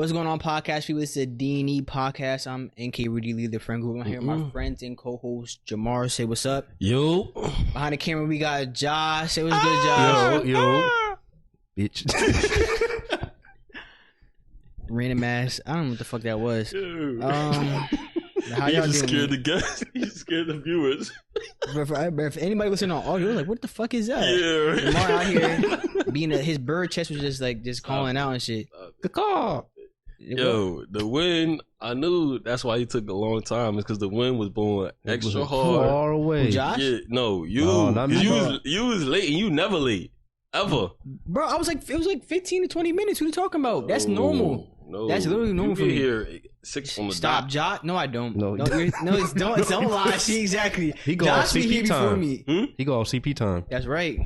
What's going on, podcast people? It's a D&E podcast. I'm nkrudi, lead the friend group. I'm here with my friends and co-host Jahmar. Say what's up. Yo. Behind the camera, we got Josh. Say what's good, Josh. Yo. Bitch. Random ass. I don't know what the fuck that was. How you y'all just doing? scared the guys. You just scared the viewers. But if anybody listening on audio, like, what the fuck is that? Yeah. Jahmar out here being his bird chest was just calling out and shit. The call. Yo, the wind, I knew that's why he took a long time. It's because the wind was blowing extra hard. Far away. Josh? Yeah, no, you. Oh, not me, you was late and you never late. Ever. Bro, it was like 15 to 20 minutes. What are you talking about? That's normal. No. That's literally normal for you me. Here 6 on the Stop, dot. Josh. No, I don't. No. Don't lie. See, exactly. He go Josh off be here CP before time. me. He go off CP time. That's right.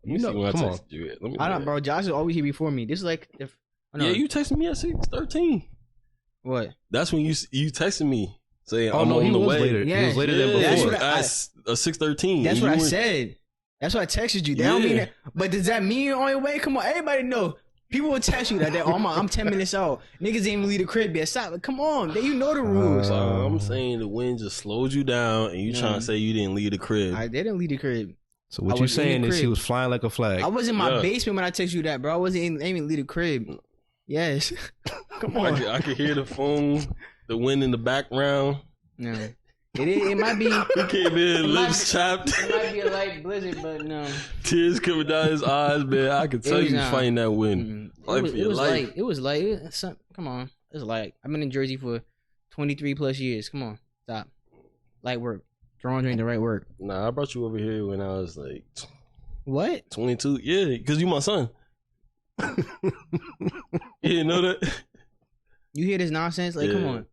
You know, when come I on. texted you. Let me I don't, bro. Josh is always here before me. This is like, Yeah, you texted me at 6:13. What? That's when you texted me saying Oh I'm no, on he the was way. later. Yeah. He was later than Yeah, That's before. what I- at 6:13. That's what I said. That's why I texted you. That don't mean that. But does that mean you're on your way? Come on, everybody know. People will text you that. Oh, I'm 10 minutes out. Niggas ain't even leave the crib yet. Stop. Come on. You know the rules. I'm saying the wind just slowed you down, and you trying to say you didn't leave the crib. I didn't leave the crib. So what I you was in the saying is crib. he was flying like a flag. I was in my Yeah. basement when I texted you that, bro. I wasn't even leave the crib. Yes. Come on. I could hear the phone, the wind in the background. No. It might be. He came in, lips chapped, It might be a light blizzard, but no. tears coming down his eyes, man. I could tell was you not. fighting that wind. Fight for It your was life. light. It was light. Come on. It was light. I've been in Jersey for 23 plus years. Come on. Stop. Light work. Drawing during the right work. Nah, I brought you over here when I was like What? 22. Yeah, because you my son. You didn't know that? You hear this nonsense? Like, come on.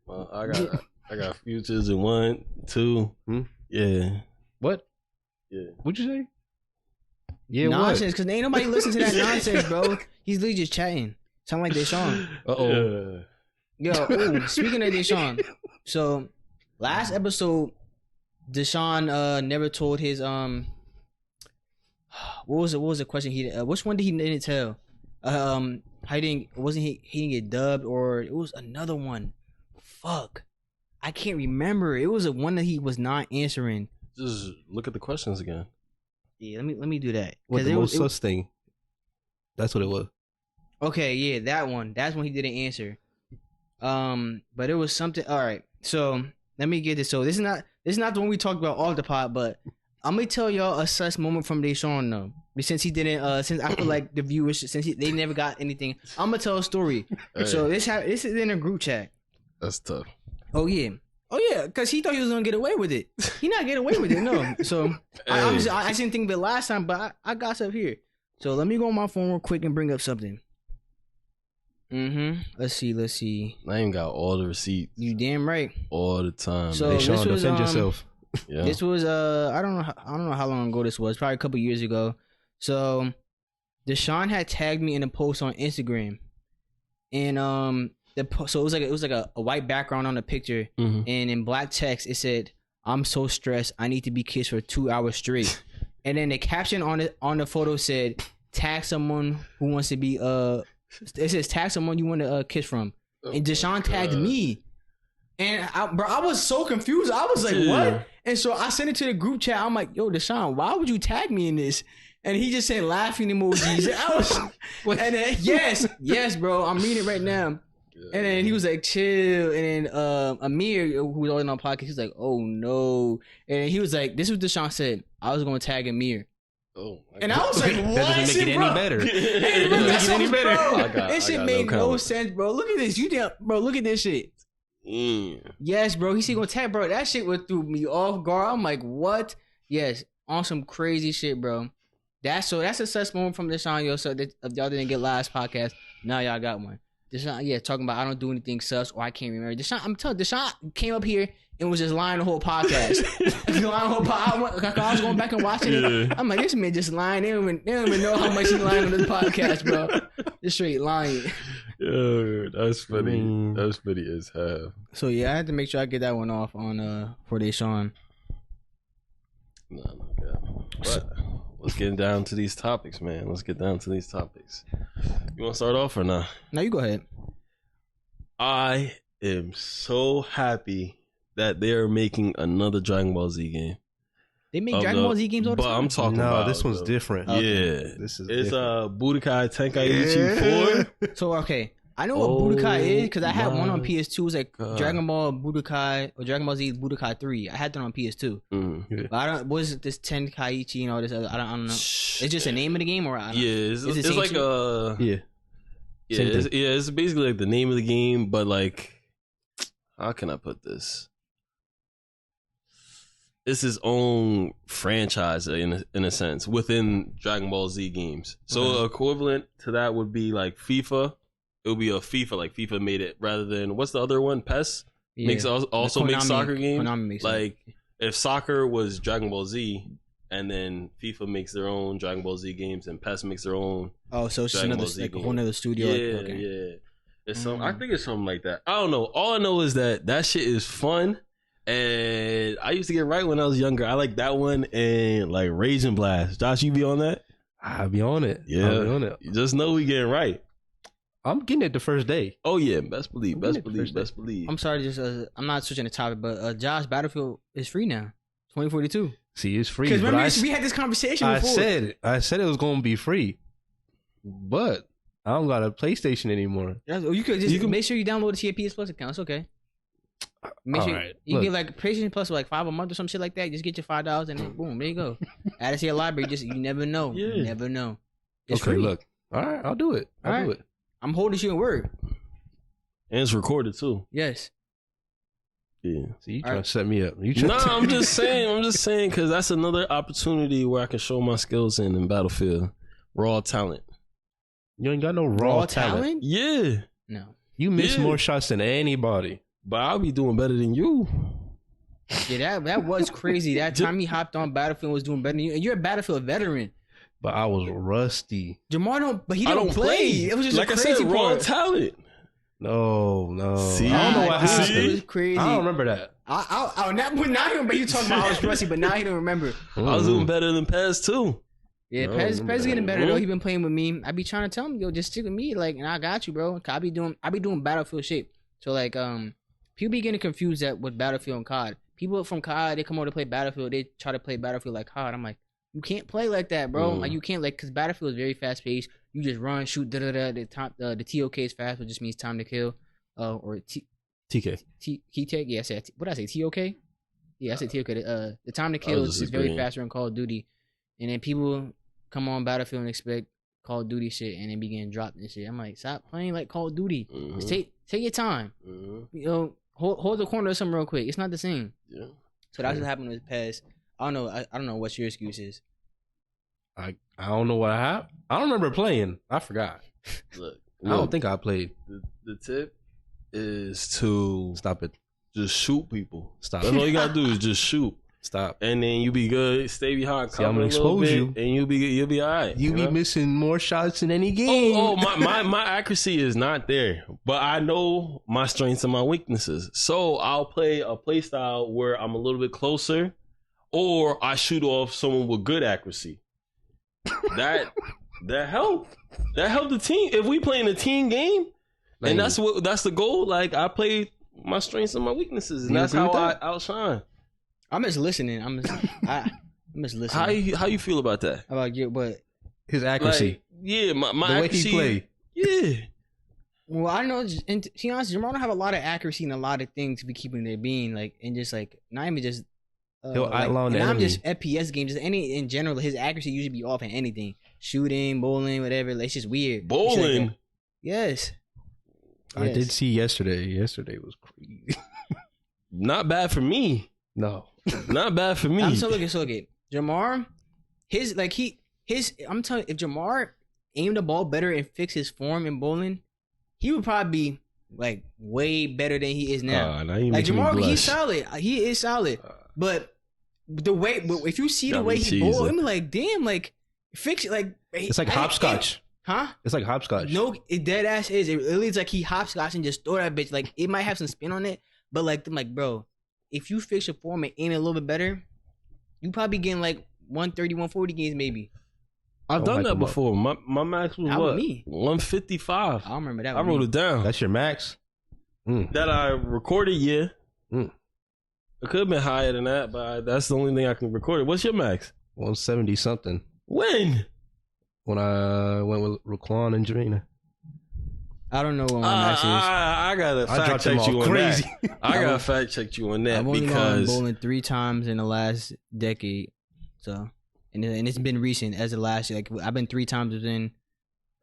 I got futures in 1, 2. Yeah. What? Yeah. What'd you say? Yeah, Nonsense, because ain't nobody listen to that nonsense, bro. He's literally just chatting. Sound like Dashone. what? Uh-oh. Yeah. Yo, ooh, speaking of Dashone, so last episode, Dashone never told his what was the question he which one did he didn't tell? He didn't get dubbed, or it was another one. Fuck, I can't remember. It was a one that he was not answering. Just look at the questions again. Yeah, let me do that. What 'Cause the it most was- sus thing? That's what it was. Okay, yeah, that one. That's when he didn't answer. But it was something. All right, so let me get this. So this is not the one we talked about off the pod, but I'm gonna tell y'all a sus moment from Dashone though. Since he didn't, since I feel like the viewers, they never got anything, I'm gonna tell a story. Hey. So this is in a group chat. That's tough. Oh yeah, because he thought he was gonna get away with it. He not get away with it, no. So I didn't think of it last time, but I got stuff here. So let me go on my phone real quick and bring up something. Let's see. I ain't got all the receipts You damn right. all the time. So man. this Sean, was, defend yourself. Yeah. This was I don't know how long ago this was. Probably a couple years ago. So Dashone had tagged me in a post on Instagram, and so it was like a white background on the picture, Mhm. and in black text it said, "I'm so stressed. I need to be kissed for 2 hours straight." And then the caption on the photo said, "Tag someone who wants to be It says tag someone you want to kiss from." And Dashone tagged me. And I was so confused. I was like, what? And so I sent it to the group chat. I'm like, yo, Dashone, why would you tag me in this? And he just said laughing emojis. And I was, and then, yes, bro, I'm reading it right now. And then he was like, chill. And then Amir, who was always on the podcast, he was like, oh no. And then he was like, this is what Dashone said. I was going to tag Amir. Oh, And I was like, what? That doesn't make it any better. Hey, That doesn't make it any better. This shit made no sense, bro. Look at this. Look at this shit. Yes, bro. He said gonna tag, bro. That shit would threw me off guard. I'm like, what? Yes, on some crazy shit, bro. That's a sus moment from Dashone, yo. So that if y'all didn't get last podcast, now y'all got one. Dashone, talking about I don't do anything sus or I can't remember. Dashone came up here and was just lying the whole podcast. I was going back and watching it. I'm like, this man just lying. They don't even know how much he's lying on this podcast, bro. Just straight lying. Yeah, that's funny. That's funny as hell. So yeah, I had to make sure I get that one off on for Dashone. No, but let's get down to these topics, man. Let's get down to these topics. You want to start off or not? No, you go ahead. I am so happy that they're making another Dragon Ball Z game. They make Dragon Ball Z games all the time. But I'm talking about this one's different. Yeah, This is it's different. Budokai Tenkaichi 4. So okay, I know what Budokai is because I had one on PS2. It was like God. Dragon Ball Budokai or Dragon Ball Z Budokai 3. I had that on PS2. Mm. But I don't. What is this Tenkaichi and all this? I don't know. It's just a name of the game, or I don't Yeah, know. it's Is it like same a Yeah. Same thing. it's basically like the name of the game, but like, how can I put this? It's his own franchise in a sense within Dragon Ball Z games. So equivalent to that would be like FIFA. It would be a FIFA, like FIFA made it rather than what's the other one? PES Yeah. makes also makes soccer games. Konami makes Like if soccer was Dragon Ball Z, and then FIFA makes their own Dragon Ball Z games, and PES makes their own. Oh, so it's just Dragon another Ball Z like a game. whole nother studio. Yeah, like, okay. yeah. It's some. I think it's something like that. I don't know. All I know is that shit is fun, and I used to get right when I was younger. I like that one and like Raging Blast. Josh, you be on that? I'll be on it. Yeah. I'll be on it. You just know we getting right. I'm getting it the first day. Oh yeah, best believe, I'm best getting it believe, first best believe. I'm sorry, just I'm not switching the topic, but Josh, Battlefield is free now, 2042. See, it's free. Because But remember we had this conversation I before. said it was going to be free, but I don't got a PlayStation anymore. You could just make sure you download the FPS Plus account. It's okay. Make sure Alright, you look. get like PlayStation Plus for like $5 a month or some shit like that. Just get your $5 and then boom, there you go. Add it to your library. Just you never know. Yeah. You never know. It's Okay, free. look. All right, I'll do it. I'll do Alright. it. I'm holding you in word. And it's recorded too. Yes. Yeah. See, you trying Alright. to set me up? You No, trying I'm just saying, because that's another opportunity where I can show my skills in Battlefield. Raw talent. You ain't got no raw, Raw talent. talent? Yeah, No. You miss Yeah. more shots than anybody. but I'll be doing better than you. Yeah, that was crazy. That time he hopped on Battlefield and was doing better than you. And you're a Battlefield veteran. But I was rusty. Jahmar don't, but he I don't play. It was just like a I crazy said, raw part. talent. No. See? I don't know what It happened. was crazy. I don't remember that. Not him, but you talking about I was rusty, but now he don't remember. I was doing better than PES too. Yeah, No, Pez remember is getting that. better though. He been playing with me. I be trying to tell him, yo, just stick with me, like, and I got you, bro. I be doing Battlefield shit. So like, people be getting confused with Battlefield and COD. People from COD, they come over to play Battlefield. They try to play Battlefield like COD. I'm like, you can't play like that, bro. Like you can't, like, because Battlefield is very fast paced. You just run, shoot, da da da. The TOK is fast, which just means time to kill. Or TK. Key tag. Yeah, I said what did I say? TOK. Yeah, I said TOK. The time to kill is very disagreeing. faster in Call of Duty, and then people come on Battlefield and expect Call of Duty shit, and then be getting dropped and shit. I'm like, stop playing like Call of Duty. Just take your time. You know, hold the corner or something real quick. It's not the same. Yeah. So that's what happened with PES. I don't know. I don't know what your excuse is. I don't know what I have. I don't remember playing. I forgot. Look, I don't think I played. the tip is to Stop it. just shoot people. Stop. That's all you gotta do is just shoot, Stop. and then you be good. Stay behind, See, I'm cover gonna a little expose bit, you. and you'll be all right. You be know? missing more shots in any game. Oh, my accuracy is not there, but I know my strengths and my weaknesses. So I'll play a play style where I'm a little bit closer, or I shoot off someone with good accuracy. That helped. That helped the team. If we playing a team game, and that's the goal. Like I play my strengths and my weaknesses, and You that's agree how with I that? outshine. I'm just listening. I'm just listening. How you feel about that? About you, but his accuracy. Like, yeah, my the way accuracy. he played. Yeah. well, I know. And to be honest, Jahmar don't have a lot of accuracy in a lot of things to be keeping their being like, and just like not even just. He'll outlaw the and I'm enemy. just FPS games. Just any in general, his accuracy usually be off in anything, shooting, bowling, whatever. Like, it's just weird. Shit like Bowling. that. Yes. I Yes. did see yesterday. Yesterday was crazy. Not bad for me. No. Not bad for me. I'm so look at Jahmar. I'm telling you, if Jahmar aimed the ball better and fixed his form in bowling, he would probably be like way better than he is now. now you Like making me Jahmar, he's blush. solid. He is solid. But if you see the Got way me he bowls, cheesing. I'm like, damn, like fix it. Like It's like hopscotch. Huh? It's like hopscotch. No, it dead ass is. It really is like he hopscotch and just throw that bitch. Like it might have some spin on it, but like I'm like, bro, if you fix your form and aim it a little bit better, you probably getting like 130, 140 games maybe. I've Don't done hype that him up. before. My max was Not with what? me. 155. I don't remember that. I wrote it down. That's your max. that I recorded, yeah. Mm. It could have been higher than that, but that's the only thing I can record. What's your max? 170 something. When? When I went with Raquan and Jarena. I don't know what my max is. I gotta fact check you on that. I gotta fact check you on that I've only because gone bowling 3 times in the last decade. So, and it's been recent as the last year. Like I've been 3 times within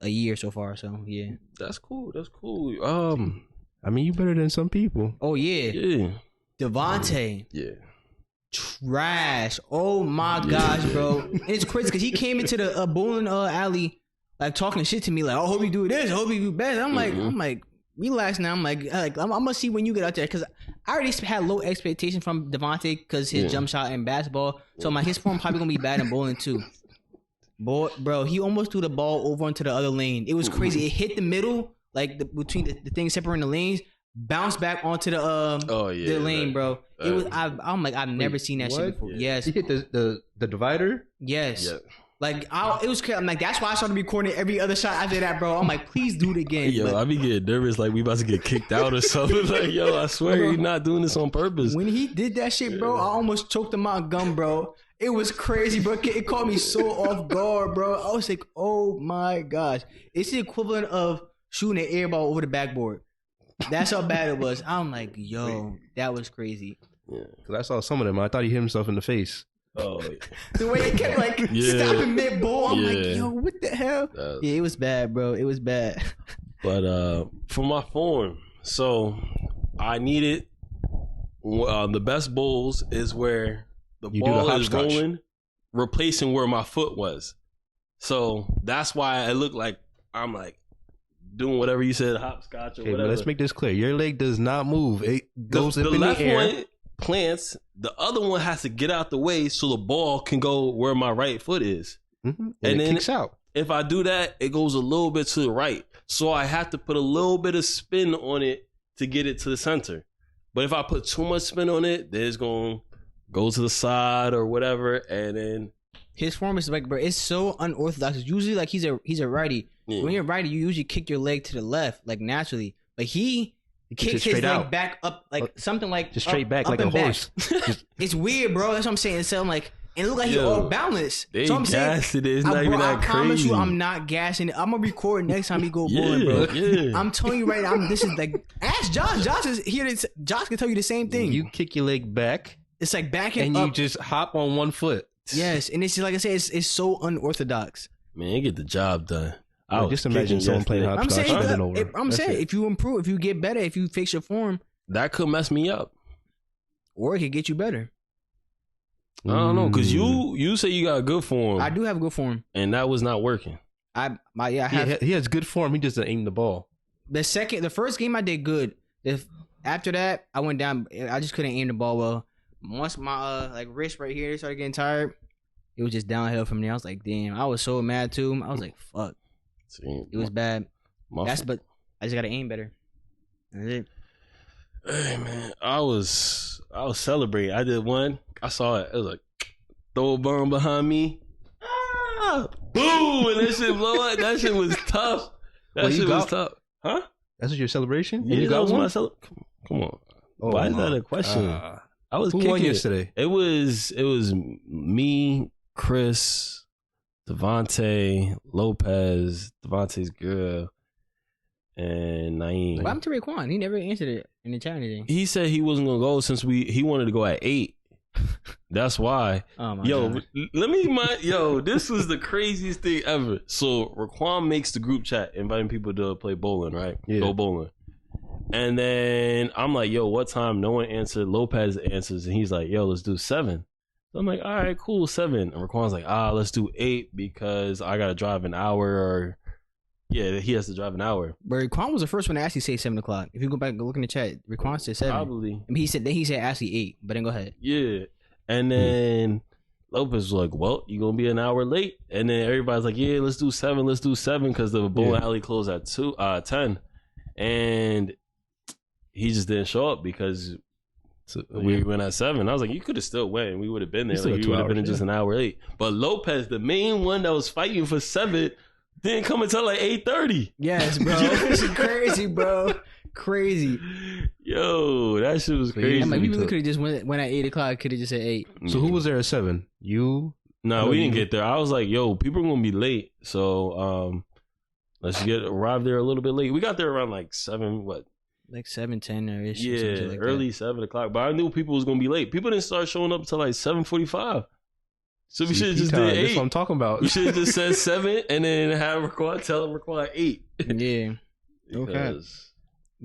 a year so far. So yeah, that's cool. That's cool. I mean, you better than some people. Oh yeah, Yeah. Devontae. Yeah. Trash. Oh my gosh, bro. And it's crazy because he came into the bowling alley like talking shit to me like, I hope you do this, I hope you do better. I'm like, relax now. I'm like I'm gonna see when you get out there because I already had low expectations from Devontae because his jump shot in basketball. So I'm like, his form probably gonna be bad in bowling too. Boy, bro, he almost threw the ball over into the other lane. It was crazy. It hit the middle, like between the things separating the lanes, bounced back onto the lane, bro. It was. I'm like, I've never seen that shit before. Yeah. Yes, He hit the divider. yes. Yeah. Like it was crazy. I'm like, that's why I started recording every other shot after that, bro. I'm like, please do it again. Yo, But I be getting nervous like we about to get kicked out or something. Like, yo, I swear you're not doing this on purpose. when he did that shit, bro, I almost choked him out gum, bro. It was crazy, bro. It caught me so off guard, bro. I was like, oh my gosh. It's the equivalent of shooting an air ball over the backboard. That's how bad it was. I'm like, yo, that was crazy. Yeah. Because I saw some of them. I thought he hit himself in the face. Oh, The way he kept like stopping mid ball, I'm like, yo, what the hell? Yeah, it was bad, bro. It was bad. But for my form, so I needed the best bowls is where the You do the ball is hopscotch. rolling, replacing where my foot was. So that's why I look like I'm like doing whatever you said, hopscotch or Okay, but whatever. let's make this clear. Your leg does not move. It goes the up in left the air. one plants, the other one has to get out the way so the ball can go where my right foot is. Mm-hmm. And And it then- kicks out. If I do that, it goes a little bit to the right. So I have to put a little bit of spin on it to get it to the center. But if I put too much spin on it, then it's going to go to the side or whatever. And then His form is like, bro, it's so unorthodox. It's usually like he's a righty. Yeah. When you're a righty, you usually kick your leg to the left, like naturally. But he kicks kicks it his straight leg out. back up, like something like Just straight up- back up like a and back. horse. It's weird, bro. That's what I'm saying. So I'm like, and it look like he's Yo, all balanced. they So I'm saying, gassed it. It's not even that I promise crazy. you, I'm not gassing it. I'm gonna record next time he go bowling, bro. Yeah. I'm telling you right now. This is like, ask Josh. Josh is here. Josh can tell you the same thing. You kick your leg back It's like backing and up. you just hop on one foot. Yes, and it's just, like I said, it's so unorthodox. Man, get the job done. I Like, was just imagine kicking someone playing yesterday. I'm hopscotch saying, and then over. I'm That's saying, it. if you improve, if you get better, if you fix your form, That could mess me up. or it could get you better. I don't know, because you say you got good form, I do have good form. and that was not working. I have He has good form. He just doesn't aim the ball. the first game I did good. After that, I went down. I just couldn't aim the ball well. Once my like wrist right here started getting tired, it was just downhill from there. I was like, damn. I was so mad too. I was like, fuck. See, It was bad. my But I just gotta aim better. That's it. Hey man, I was celebrating. I did one. I saw it. It was like throw a bomb behind me. Ah, boom, and that shit blow up. That shit was tough. That Well, you shit was got- tough. Huh? That's your celebration? Yeah, you that got was one? my Come on. Oh, Why is that my a question? God. I was Who kicking won it. yesterday? It was me, Chris, Devontae, Lopez, Devontae's girl, and Naeem. What happened to Raekwon? He never answered it in the chat or anything. He said he wasn't gonna go since he wanted to go at 8. That's why. Oh my Yo, god. let me this was the craziest thing ever. So Raquan makes the group chat inviting people to play bowling, right? Yeah. Go bowling. And then I'm like, yo, what time? No one answered. Lopez answers, and he's like, yo, let's do 7. So I'm like, all right, cool, 7. And Raquan's like, let's do 8 because I gotta drive an hour, or yeah, he has to drive an hour. But Raekwon was the first one to actually say 7 o'clock. If you go back and look in the chat, Raekwon said 7. Probably. I mean, he said actually 8, but then go ahead. Yeah. And then Lopez was like, well, you're going to be an hour late. And then everybody's like, yeah, let's do 7 because the bowling alley closed at 10. And he just didn't show up because we went at 7. I was like, you could have still went. We would have been there. still Like, got you 2 would have been hours, just an hour late. But Lopez, the main one that was fighting for 7, didn't come until like 8:30. Yes, bro. This is crazy, bro. crazy. Yo, that shit was crazy. I'm like, we really could have just went at 8 o'clock. Could have just said 8. So who was there at 7? You? No, we didn't get there. I was like, yo, people are gonna be late, so let's arrive there a little bit late. We got there around like 7. What? Like 7:10 or ish. Yeah, like early 7 o'clock. But I knew people was gonna be late. People didn't start showing up until like 7:45. So we should have just did 8. That's what I'm talking about. We should have just said 7 and then have tell them record 8. Yeah. Okay. Because,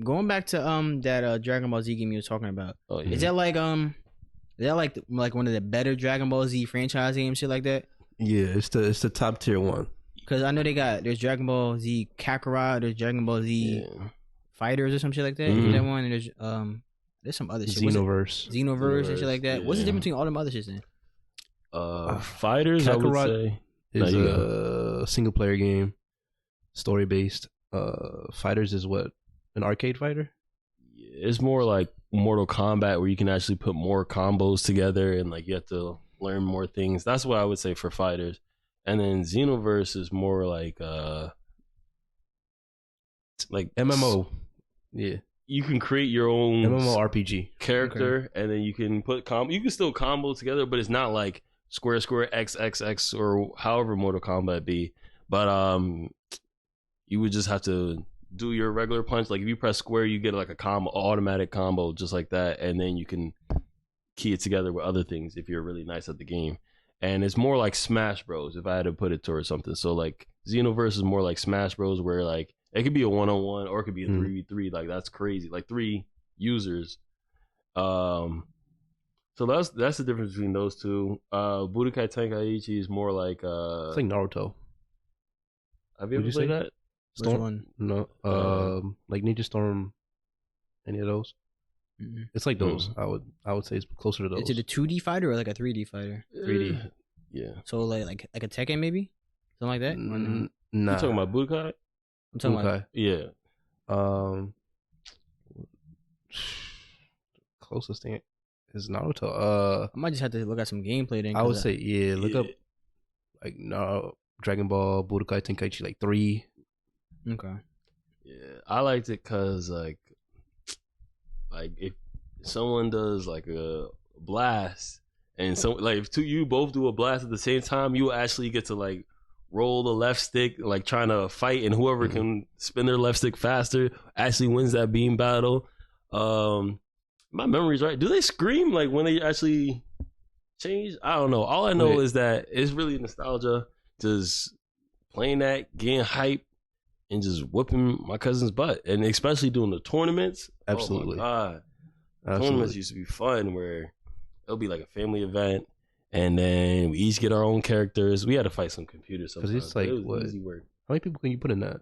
going back to that Dragon Ball Z game you were talking about. oh, yeah. Is that like one of the better Dragon Ball Z franchise games, shit like that? Yeah, it's the top tier one. Because I know there's Dragon Ball Z Kakarot, there's Dragon Ball Z Fighters or some shit like that. Mhm. Is that one? And there's some other shit. Xenoverse and shit like that. What's the difference between all them other shits then? Fighters, I would Kakarot say, is a single player game, story based. Fighters is what, an arcade fighter? it's more like Mortal Kombat where you can actually put more combos together and like you have to learn more things. That's what I would say for fighters. And then Xenoverse is more like MMO. Yeah. You can create your own MMORPG character, and then you can put you can still combo together, but it's not like square XXX or however Mortal Kombat be. But you would just have to do your regular punch. Like if you press square, you get like a automatic combo just like that, and then you can key it together with other things if you're really nice at the game. And it's more like Smash Bros. If I had to put it towards something. So like Xenoverse is more like Smash Bros. Where like it could be a 1-on-1 or it could be a 3v3. Like that's crazy. Like 3 users. So that's the difference between those two. Budokai Tenkaichi is more like it's like Naruto. Have you ever played that? Which one? No. Like Ninja Storm. Any of those? Mm-hmm. It's like those. I would say it's closer to those. Is it a 2D fighter or like a 3D fighter? 3D. Yeah. So like a Tekken maybe? Something like that? Nah. You talking about Budokai? I'm talking about yeah. Closest thing is Naruto. I might just have to look at some gameplay then. I would say look up like Dragon Ball Budokai Tenkaichi like 3. Okay. Yeah, I liked it because like if someone does like a blast and if you both do a blast at the same time, you actually get to like roll the left stick, like trying to fight, and whoever can spin their left stick faster actually wins that beam battle. My memory's right. Do they scream like when they actually change? I don't know. All I know is that it's really nostalgia. Just playing that, getting hype, and just whooping my cousin's butt, and especially doing the tournaments. Absolutely. Oh my God. Tournaments used to be fun where it'll be like a family event, and then we each get our own characters. We had to fight some computers sometimes. Because it's like, it was easy work. How many people can you put in that?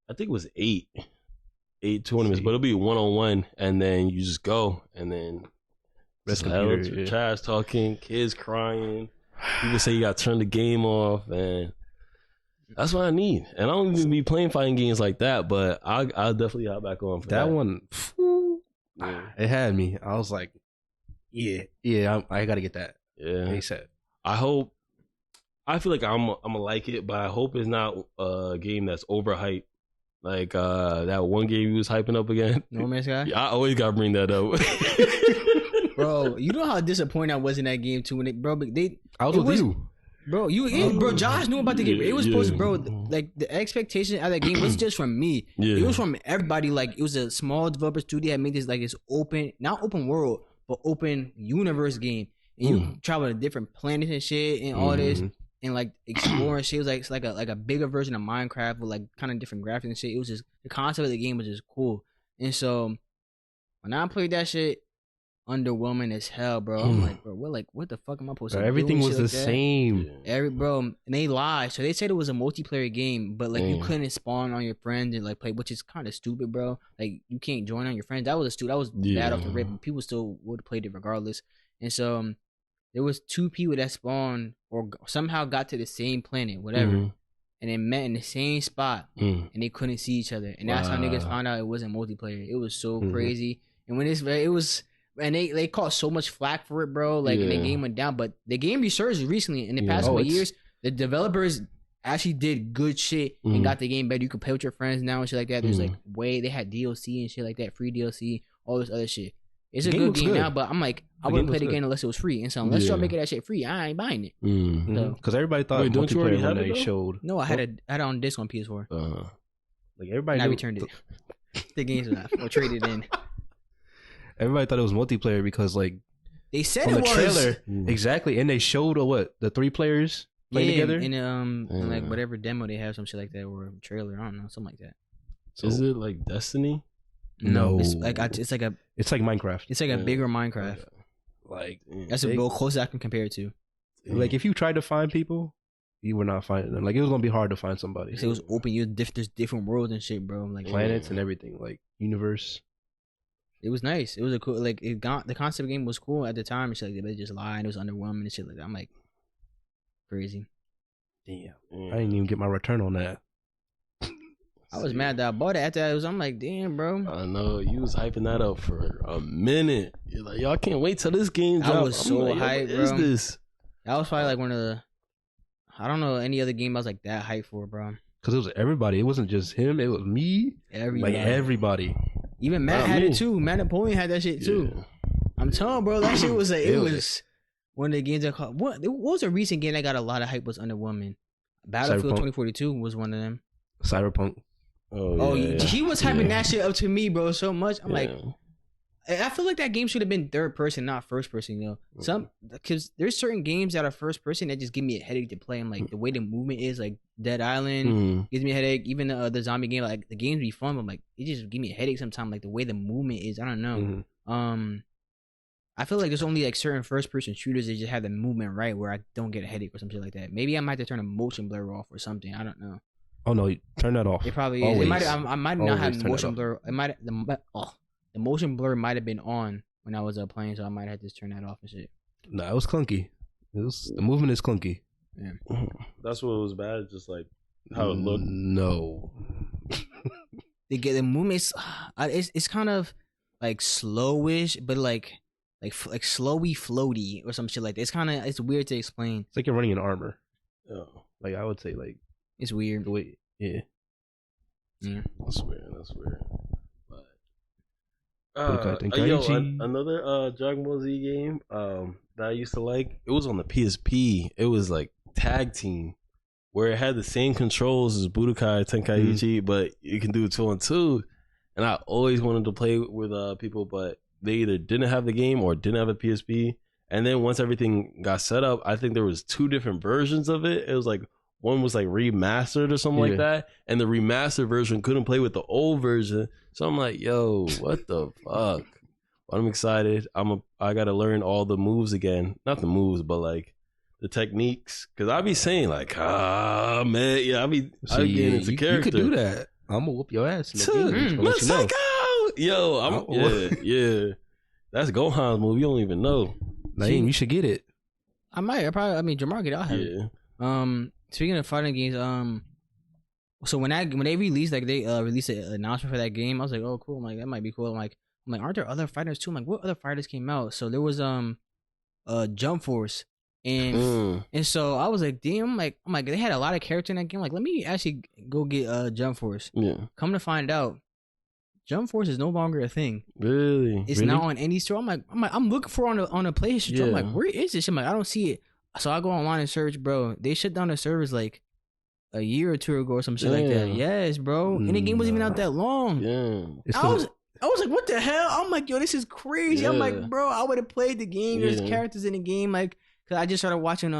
I think it was 8 tournaments, but it'll be 1-on-1, and then you just go, and then trash talking, kids crying. People say you got to turn the game off, and that's what I need. And I don't even be playing fighting games like that, but I'll definitely hop back on for that. That one, it had me. I was like, yeah, I got to get that. Yeah. He said, I feel like I'm gonna like it, but I hope it's not a game that's overhyped. Like that one game you was hyping up again. No Man's Sky? Yeah, I always gotta bring that up. Bro, you know how disappointed I was in that game too when I was with you. Bro, Josh knew about the game. It was supposed to, bro, like the expectation of that game was just from me. Yeah. It was from everybody. Like it was a small developer studio that made this like this not open world, but open universe game. And you travel to different planets and shit and all this and like exploring shit. It was like it's like a bigger version of Minecraft with like kind of different graphics and shit. It was just the concept of the game was just cool. And so when I played that shit, underwhelming as hell, bro. I'm like, bro, what the fuck am I supposed to do? Everything was the like same. And they lied. So they said it was a multiplayer game, but like you couldn't spawn on your friends and like play, which is kind of stupid, bro. Like you can't join on your friends. That was bad off the rip. But people still would have played it regardless. And so there was 2 people that spawned or somehow got to the same planet, whatever, and they met in the same spot, and they couldn't see each other. And that's how niggas found out it wasn't multiplayer. It was so crazy. And when it was. And they caught so much flack for it, bro. Like, and the game went down. But the game resurged recently in the past couple years. The developers actually did good shit and got the game better. You could play with your friends now and shit like that. There's like they had DLC and shit like that, free DLC, all this other shit. It's a good game now, but I'm like, I wouldn't play the game unless it was free. And so unless y'all making that shit free, I ain't buying it. Because everybody thought multiplayer when they showed. No, I had it on disc on PS4. Like everybody, I returned it. The game's not or traded in. Everybody thought it was multiplayer because like they said on it the was trailer exactly, and they showed the 3 players playing together in like whatever demo they have, some shit like that, or trailer. I don't know, something like that. So, is it like Destiny? No, it's like Minecraft. It's like a bigger Minecraft. Like that's the closest I can compare it to. Like if you tried to find people, you were not finding them. Like it was gonna be hard to find somebody. It was open. There's different worlds and shit, bro. Like planets and everything, like universe. It was nice. It was a cool, like the concept of the game was cool at the time and shit like that. But it just lied. It was underwhelming and shit like that. I'm like, crazy. Damn, I didn't even get my return on that. I was mad that I bought it. After that, I'm like, damn, bro. I know you was hyping that up for a minute. You're like, y'all can't wait till this game drops. I was so hyped, bro. What is this? That was probably like one of the. I don't know any other game I was like that hyped for, bro. Because it was everybody. It wasn't just him. It was me. Everybody. Like everybody. Even Matt had it too. Matt Napoleon had that shit too. I'm telling you, bro, that shit was like, it was one of the games that called. What was a recent game that got a lot of hype was Underwhelming. Battlefield 2042 was one of them. Cyberpunk. He was hyping that shit up to me, bro, so much. I'm like, I feel like that game should have been third person, not first person, you know. Because there's certain games that are first person that just give me a headache to play. I'm like, the way the movement is, like Dead Island gives me a headache. Even the zombie game, like the games be fun, but I'm like, it just give me a headache sometimes. Like the way the movement is, I don't know. I feel like there's only like certain first person shooters that just have the movement right where I don't get a headache or something like that. Maybe I might have to turn a motion blur off or something. I don't know. Oh no, turn that off. It probably is. It might. I might not have motion blur. It might. The motion blur might have been on when I was playing, so I might have to turn that off and shit. Nah, it was clunky. The movement is clunky. Yeah, that's what was bad. Just like how it looked. No, the movement it's kind of like slowish, but like slowy floaty or some shit like that. It's weird to explain. It's like you're running in armor. Oh, like I would say like. It's weird. Wait, yeah. That's weird. But another Dragon Ball Z game that I used to like. It was on the PSP. It was like Tag Team, where it had the same controls as Budokai Tenkaichi, but you can do 2-on-2. And I always wanted to play with people, but they either didn't have the game or didn't have a PSP. And then once everything got set up, I think there was 2 different versions of it. It was like. One was like remastered or something like that, and the remastered version couldn't play with the old version. So I'm like, yo, what the fuck? But I'm excited. I gotta learn all the moves again. Not the moves, but like the techniques. Cause I be saying like, man, yeah, I be getting into character. You could do that. I'm gonna whoop your ass. Let's go. Yo, yeah. That's Gohan's move. You don't even know. Naeem, you should get it. I might. I mean, Jahmar get it. I'll have it. Speaking of fighting games, so when they released, like they released an announcement for that game, I was like, oh cool, I'm like that might be cool. I'm like, aren't there other fighters too? I'm like, what other fighters came out? So there was Jump Force, and so I was like, damn, I'm like they had a lot of characters in that game. Like, let me actually go get Jump Force. Yeah. Come to find out, Jump Force is no longer a thing. Really? It's not on any store. I'm looking for it on a PlayStation store. I'm like, where is this? I'm like, I don't see it. So I go online and search, bro. They shut down the servers like a year or 2 ago or some shit like that. Yes, bro. And the game wasn't even out that long. Yeah. I was like, what the hell? I'm like, yo, this is crazy. Yeah. I'm like, bro, I would have played the game. There's characters in the game, like, cause I just started watching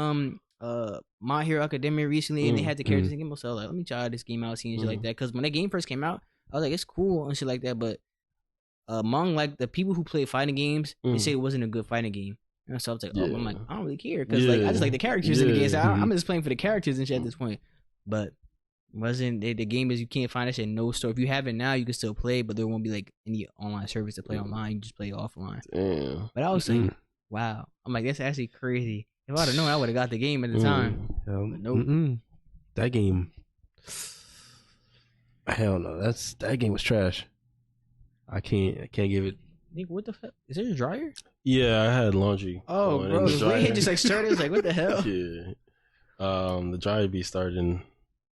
My Hero Academia recently, and they had the characters in the game. So like, let me try this game out, seeing shit like that. Cause when that game first came out, I was like, it's cool and shit like that. But among like the people who play fighting games, they say it wasn't a good fighting game. And so I was like, I'm like, I don't really care because like I just like the characters in the game. So I'm just playing for the characters and shit at this point. But wasn't the game is you can't find that shit in no store. If you have it now, you can still play, but there won't be like any online service to play online. You just play offline. Damn. But I was saying, wow, I'm like, that's actually crazy. If I'd have known, I would have got the game at the time. But nope. That game, hell no. That game was trash. I can't give it. Nigga, what the fuck? Is there a dryer? Yeah, I had laundry. Oh, bro, the way it just like started, it's like, what the hell? Yeah. The dryer be starting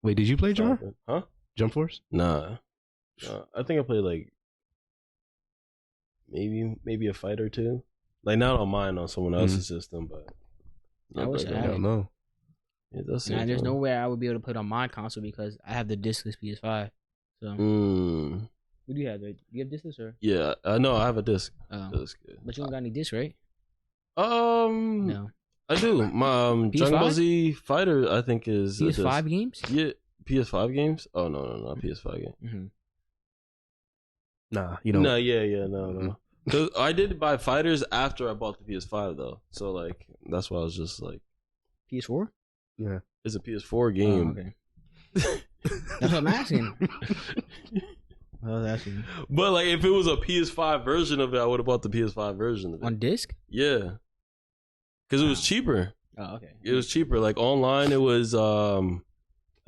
Wait, did you play Jahmar? Huh? Jump Force? Nah. I think I played like maybe a fight or two. Like not on mine, on someone else's system, but I wish I don't know. It does Nah, there's no way I would be able to play it on my console because I have the discless PS5. So what do you have? Do you have discless or? Yeah, no, I have a disc. That's good. But you don't got any disc, right? No, I do. My Dragon Ball Z Fighter, I think, is PS5 games. Yeah, PS5 games. Oh no, not PS5 game. Mm-hmm. Nah, you know. No, no. Cause I did buy fighters after I bought the PS5 though, so like that's why I was just like PS4. Yeah, it's a PS4 game. Oh, okay. That's what I'm asking. But like, if it was a PS5 version of it, I would have bought the PS5 version of it on disc. Yeah, because it was cheaper. Oh, okay. It was cheaper. Like online, it was I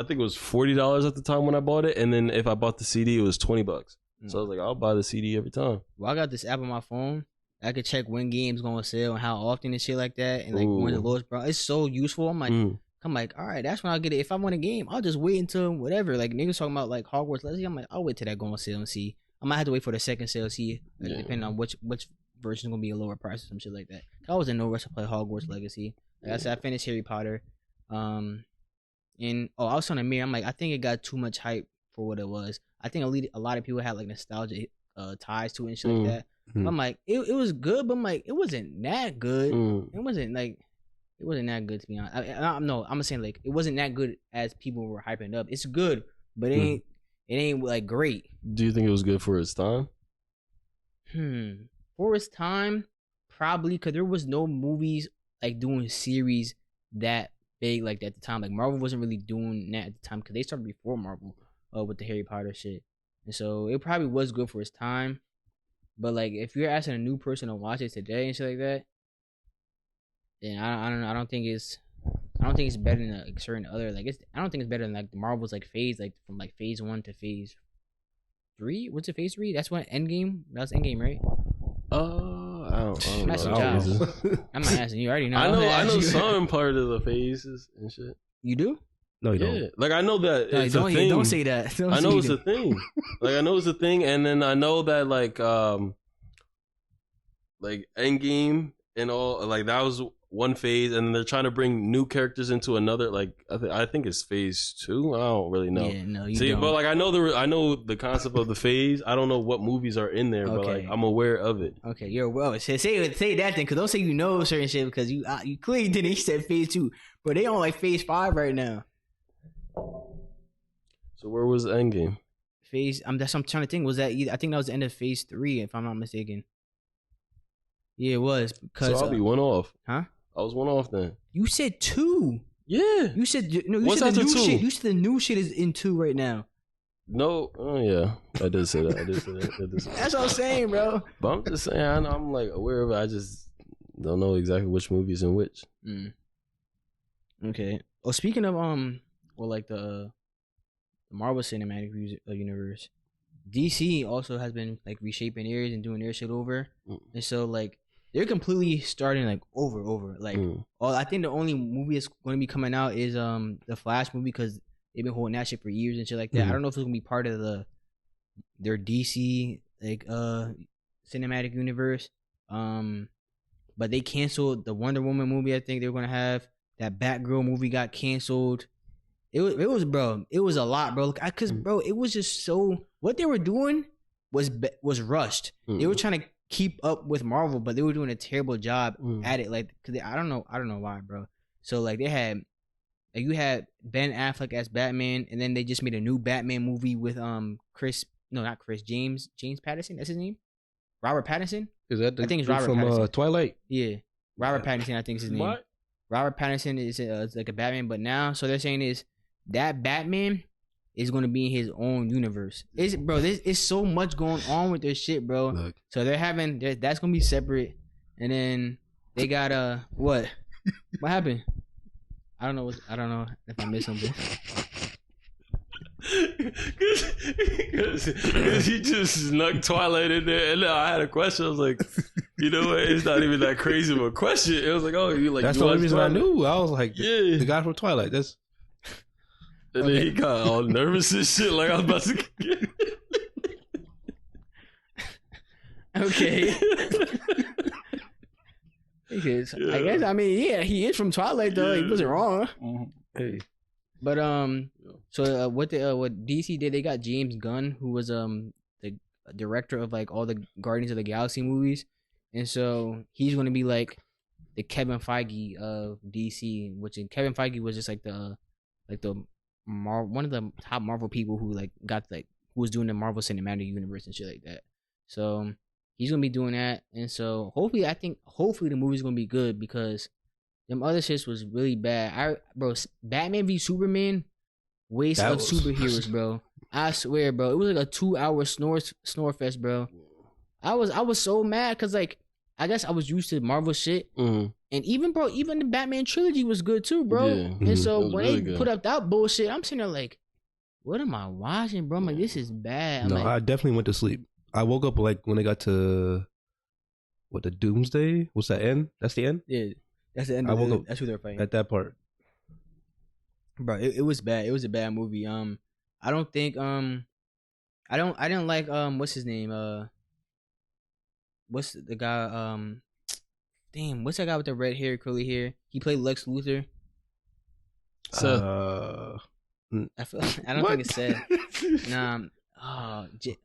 think it was $40 at the time when I bought it, and then if I bought the CD, it was $20. So I was like, I'll buy the CD every time. Well, I got this app on my phone. I could check when games going to sale and how often and shit like that, and like when the lowest, bro. It's so useful. I'm like, all right, that's when I'll get it. If I want a game, I'll just wait until whatever. Like niggas talking about like Hogwarts Legacy. I'm like, I'll wait till that go on sale and see. I might have to wait for the second sale, see, depending on which version is gonna be a lower price or some shit like that. I was in no rush to play Hogwarts Legacy. Like I said, I finished Harry Potter. And I was on the mirror. I'm like, I think it got too much hype for what it was. I think a lot of people had like nostalgia ties to it and shit like that. I'm like, it was good, but I'm like, it wasn't that good. It wasn't that good to be honest. I'm saying like it wasn't that good as people were hyping up. It's good, but it ain't like great. Do you think it was good for its time? For its time, probably, because there was no movies like doing series that big like that at the time. Like Marvel wasn't really doing that at the time because they started before Marvel with the Harry Potter shit, and so it probably was good for its time. But like if you're asking a new person to watch it today and shit like that, then I don't think it's better than a certain other I don't think it's better than like the Marvel's like phase like from like phase 1 to phase 3. What's it, phase 3? That's what Endgame. That's Endgame, right? I don't know. I'm not asking you. I already know. I know some part of the phases and shit. You do? No, you don't. Like I know that it's a thing. Don't say that. I know it's a thing. Like I know it's a thing, and then I know that like Endgame and all like that was one phase, and then they're trying to bring new characters into another. Like I think it's phase 2. I don't really know. Yeah, no, you don't. But like I know the concept of the phase. I don't know what movies are in there, but like I'm aware of it. Okay, you're well. Say that then, because don't say you know certain shit because you clearly didn't. You said phase 2, but they on like phase 5 right now. So where was Endgame? Phase. That's what I'm trying to think. Was that I think that was the end of phase 3, if I'm not mistaken. Yeah, it was. So I'll be one off. Huh? I was one off then. You said 2. Yeah. You said no. You What's said the after new 2? shit. You said the new shit is in 2 right now. No. Oh yeah. I did say that. That's what I'm saying, bro. But I'm just saying. I'm like aware of it. I just don't know exactly which movies in which. Okay. Oh, speaking of like the Marvel Cinematic Universe, DC also has been like reshaping theirs and doing their shit over, and so like they're completely starting like over. Like, I think the only movie that's going to be coming out is the Flash movie because they've been holding that shit for years and shit like that. I don't know if it's gonna be part of their DC like cinematic universe. But they canceled the Wonder Woman movie. I think they were gonna have that Batgirl movie got canceled. It was bro. It was a lot, bro. Cause bro, it was just so what they were doing was rushed. They were trying to keep up with Marvel, but they were doing a terrible job at it. Like, cause I don't know why, bro. So like they had, like you had Ben Affleck as Batman, and then they just made a new Batman movie with James Patterson. That's his name. Robert Pattinson. Is that I think it's Robert from Pattinson. Twilight? Yeah, Robert Pattinson. I think is his name. What? Robert Pattinson is like a Batman, but now so they're saying is that Batman is going to be in his own universe. There's so much going on with their shit, bro. Look. So that's going to be separate, and then they got what what happened? I don't know if I missed something. Because he just snuck Twilight in there, and I had a question. I was like, you know what? It's not even that crazy of a question. It was like, oh, you like? That's you the only reason Twilight? I knew. I was like, yeah, the guy from Twilight. That's And then he got all nervous and shit. Like I was about to. Okay. I guess. I mean, yeah, he is from Twilight though. He wasn't wrong. Hey. But so what DC did? They got James Gunn, who was the director of like all the Guardians of the Galaxy movies, and so he's going to be like the Kevin Feige of DC, which Kevin Feige was just like the one of the top Marvel people who like got like who was doing the Marvel Cinematic Universe and shit like that. So he's gonna be doing that, and so hopefully the movie's gonna be good because them other shits was really bad. Batman v Superman, waste of superheroes, bro. I swear, bro, it was like a 2-hour snore fest, bro. I was so mad because like I guess I was used to Marvel shit, and even the Batman trilogy was good too, bro. Yeah. And so when really they good. put up that bullshit, I'm sitting there like, what am I watching, bro? I'm like, this is bad. I definitely went to sleep. I woke up like when they got to the Doomsday. What's that end? That's the end. Yeah, that's the end. That's who they're fighting at that part. Bro, it was bad. It was a bad movie. I don't think I didn't like what's his name? What's the guy? Damn, what's that guy with the red hair, curly hair? He played Lex Luthor. So I don't think it's Seth. Nah.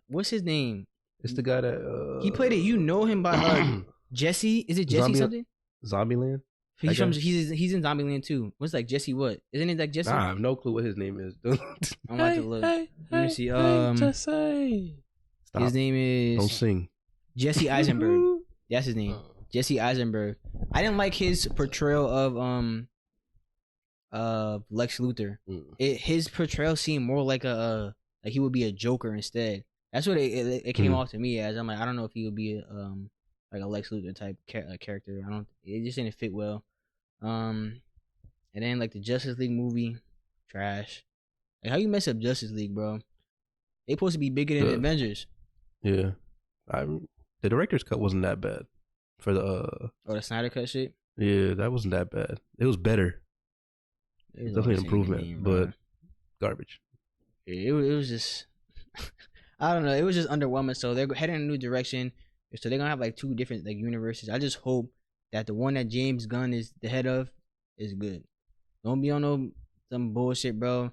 What's his name? It's the guy that he played it. You know him by Jesse? Is it Jesse something? Zombieland. He's in Zombieland too. What's like Jesse? What isn't it like Jesse? Nah, I have no clue what his name is. I'm about to look. Let me see. Jesse. His name is. Don't sing. Jesse Eisenberg. That's his name. Jesse Eisenberg. I didn't like his portrayal of Lex Luthor. His portrayal seemed more like like he would be a Joker instead. That's what it came off to me as. I'm like, I don't know if he would be like a Lex Luthor type character. It just didn't fit well. And then like the Justice League movie, trash. Like how you mess up Justice League, bro? They supposed to be bigger than Avengers. Yeah, the director's cut wasn't that bad for the the Snyder cut shit. Yeah, that wasn't that bad. It was better. It was definitely an improvement, but garbage. It was just I don't know. It was just underwhelming. So they're heading in a new direction. So they're gonna have like 2 different like universes. I just hope that the one that James Gunn is the head of is good. Don't be on some bullshit, bro.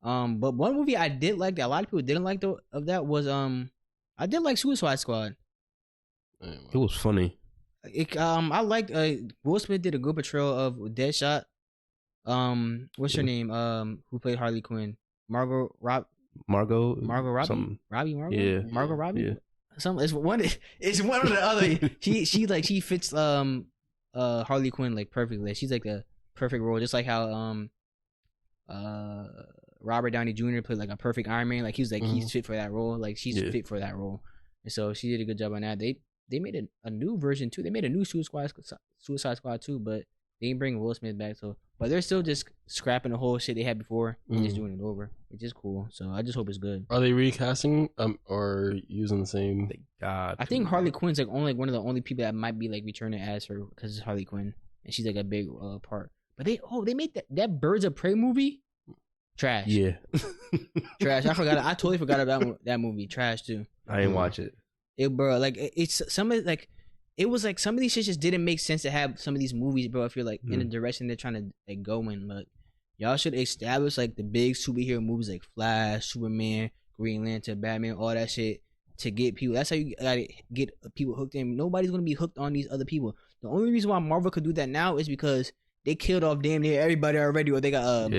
But one movie I did like that a lot of people didn't like of that was I did like Suicide Squad. It was funny. I liked Will Smith did a good portrayal of Deadshot. What's her name? Who played Harley Quinn? Margot Robbie. Yeah. Margot Robbie. Yeah. It's one or the other. she fits Harley Quinn like perfectly. She's like a perfect role, just like how Robert Downey Jr. played like a perfect Iron Man. Like he's fit for that role. Like she's fit for that role, and so she did a good job on that. They made a new version too. They made a new Suicide Squad too, but they didn't bring Will Smith back. So, but they're still just scrapping the whole shit they had before and just doing it over, which is cool. So I just hope it's good. Are they recasting or using the same? I think Harley Quinn's like only one of the only people that might be like returning as her because it's Harley Quinn and she's like a big part. But they made that Birds of Prey movie trash. Yeah, trash. I totally forgot about that movie. Trash too. I didn't watch it. Bro, like it's some of like it was like some of these shit just didn't make sense to have some of these movies, bro. If you're like in the direction they're trying to like go in, like y'all should establish like the big superhero movies like Flash, Superman, Green Lantern, Batman, all that shit to get people. That's how you gotta get people hooked in. Nobody's gonna be hooked on these other people. The only reason why Marvel could do that now is because they killed off damn near everybody already. Or they got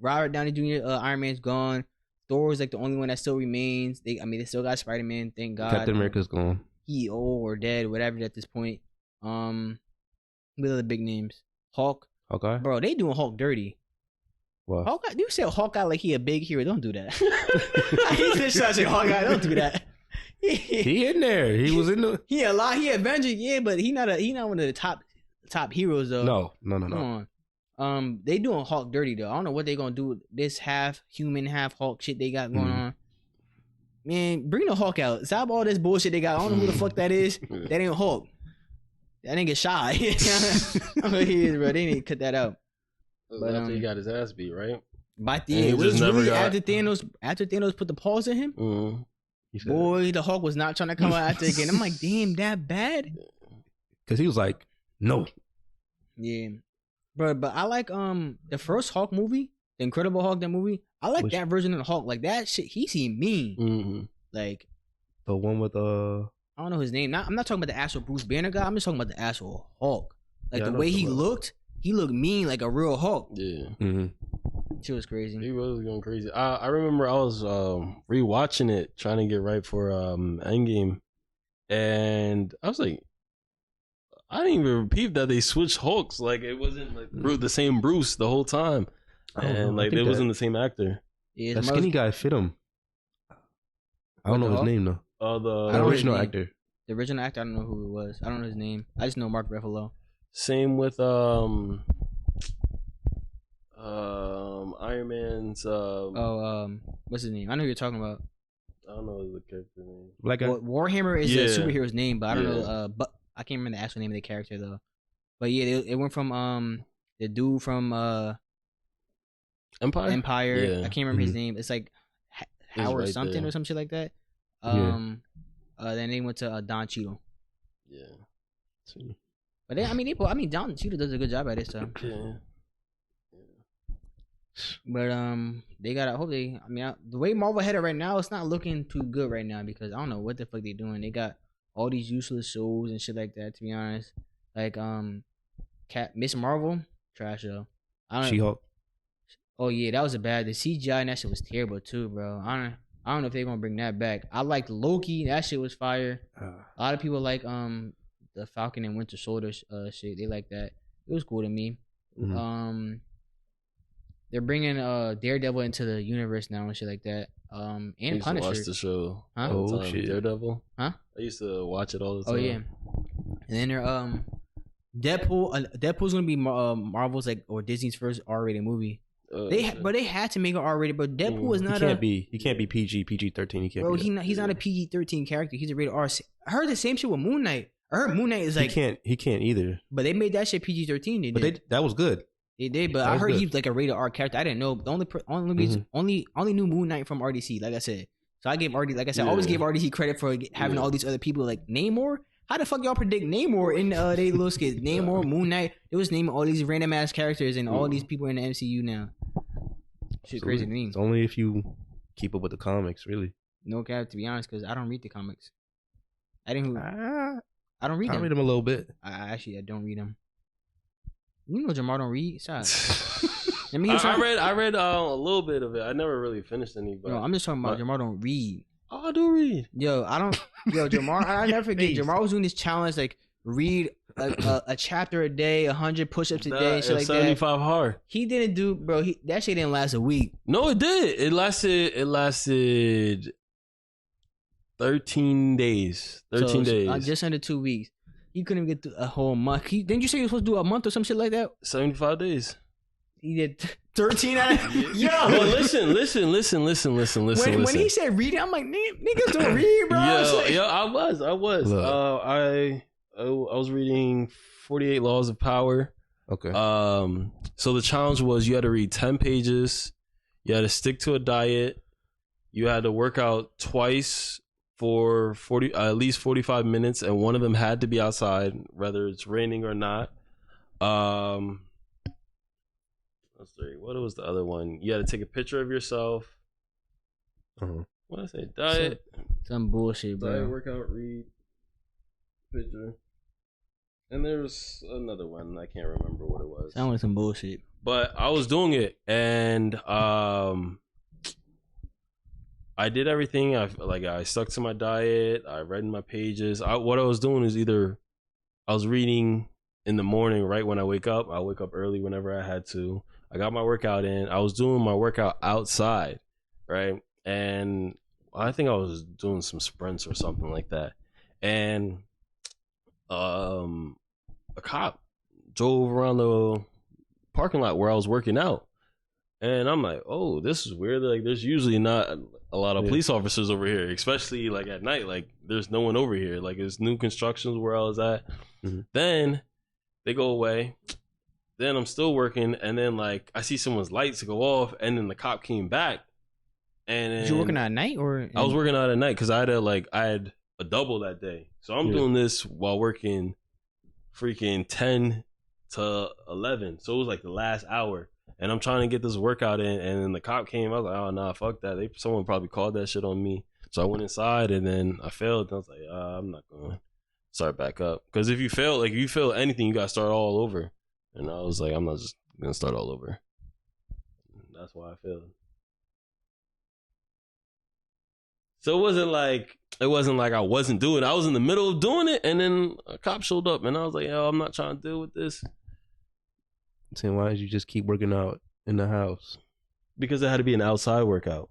Robert Downey Jr. Iron Man's gone. Thor is like the only one that still remains. They still got Spider-Man. Thank God. Captain America's gone. He old or dead, whatever at this point. What are the big names? Hawkeye. Bro, they doing Hulk dirty. What? Hawkeye? You say Hawkeye like he a big hero? Don't do that. He just trying to say Hawkeye. Don't do that. He in there. He was in the. He a lot. He Avenger. Yeah, but he not one of the top heroes though. No. Come on. They doing Hulk dirty though. I don't know what they gonna do with this half human, half Hulk shit they got going on. Man, bring the Hulk out. Stop all this bullshit they got. I don't know who the fuck that is. That ain't Hulk. That nigga shy. I don't know who he is, bro. They need to cut that out. But after he got his ass beat, right? But And he it was just never really got- after Thanos put the pause in him. He said, Boy, the Hulk was not trying to come out after again. I'm like, damn, that bad? because he was like, no. Yeah, but I like the first Hulk movie, the Incredible Hulk, that movie. I like that version of the Hulk. Like that shit, he seemed mean. Like The one with I don't know his name. I'm not talking about the actual Bruce Banner guy. I'm just talking about the actual Hulk. Like Yeah, I the know way what he you're talking looked mean, like a real Hulk. Yeah. Shit was crazy. He was going crazy. I remember I was rewatching it, trying to get right for Endgame, and I was like, I didn't even repeat that they switched Hulks. Like it wasn't like the same Bruce the whole time, and like it wasn't the same actor. Yeah, that skinny guy fit him. I don't know his name though. The original actor. The original actor, I don't know who it was. I don't know his name. I just know Mark Ruffalo. Same with Iron Man's what's his name? I know who you're talking about. I don't know the character name. Black guy. Warhammer is a superhero's name, but I don't Yeah. know. But I can't remember the actual name of the character though. But yeah, it went from the dude from Empire. Empire. Yeah. I can't remember his name. It's like Howard right something there. or some shit like that. Yeah. Then they went to Don Cheadle. Yeah. But Don Cheadle does a good job at it. So. Yeah. But they got. I hope they. I mean, the way Marvel headed right now, it's not looking too good right now because I don't know what the fuck they doing. They got all these useless shows and shit like that. To be honest, like Miss Marvel, trash show. She-Hulk. Oh yeah, that was a bad. The CGI and that shit was terrible too, bro. I don't know if they're gonna bring that back. I liked Loki. That shit was fire. A lot of people like the Falcon and Winter Soldier shit. They like that. It was cool to me. Mm-hmm. They're bringing Daredevil into the universe now and shit like that. And I used Punisher. to watch the show. Huh? All the Oh, time. shit. Daredevil. Huh? I used to watch it all the time. Oh yeah. And then they're Deadpool's gonna be Marvel's or Disney's first R-rated movie. They had to make it R-rated, but Deadpool is not. He can't be PG-13. He can't. Bro, be he's not a PG-13 character. He's a rated R. I heard the same shit with Moon Knight. I heard Moon Knight is like he can't either. But they made that shit PG-13. But that was good. They did, but I heard he's like a rated R character. I didn't know. The only knew Moon Knight from RDC, like I said. So I gave RDC, like I said, I always gave RDC credit for having all these other people like Namor. How the fuck y'all predict Namor in they little skits? Namor, Moon Knight. It was naming all these random ass characters and all these people in the MCU now. Shit, crazy to me. It's only if you keep up with the comics, really. No cap, to be honest, because I don't read the comics. I don't read I them. read them a little bit. I don't read them. You know Jahmar don't read. Stop. I read a little bit of it. I never really finished any. But no, I'm just talking about Jahmar don't read. Oh, I do read. Jahmar, I never forget. Jahmar was doing this challenge, like read a chapter a day, 100 push-ups a day, shit like 75 that. hard. He didn't do, bro. That shit didn't last a week. No, it did. It lasted 13 days. 13 days. Just under 2 weeks. He couldn't get through a whole month. Didn't you say you were supposed to do a month or some shit like that? 75 days. He did 13 out of yo. Well, listen. When he said read it, I'm like, niggas don't read, bro. I was. I was reading 48 Laws of Power. Okay. So the challenge was you had to read 10 pages. You had to stick to a diet. You had to work out twice for at least 45 minutes, and one of them had to be outside, whether it's raining or not. Let's see. What was the other one? You had to take a picture of yourself. What did I say? Diet. Some bullshit, bro. Diet, workout, read, picture. And there was another one. I can't remember what it was. Sound like some bullshit. But I was doing it, and I did everything. I stuck to my diet. I read my pages. What I was doing is either I was reading in the morning right when I wake up. I wake up early whenever I had to. I got my workout in. I was doing my workout outside, right? And I think I was doing some sprints or something like that. And a cop drove around the parking lot where I was working out. And I'm like, oh, this is weird. Like, there's usually not a lot of police officers over here, especially like at night. Like, there's no one over here. Like, it's new constructions where I was at. Then they go away. Then I'm still working, and then like I see someone's lights go off, and then the cop came back. And then, was you working at night or? I was working out at night because I had a double that day. So I'm doing this while working freaking 10 to 11. So it was like the last hour. And I'm trying to get this workout in. And then the cop came. I was like, oh, nah, fuck that. Someone probably called that shit on me. So I went inside and then I failed. And I was like, I'm not going to start back up. Because if you fail anything, you got to start all over. And I was like, I'm not just going to start all over. That's why I failed. So it wasn't like I wasn't doing it. I was in the middle of doing it, and then a cop showed up, and I was like, yo, I'm not trying to deal with this. Saying, why did you just keep working out in the house? Because it had to be an outside workout.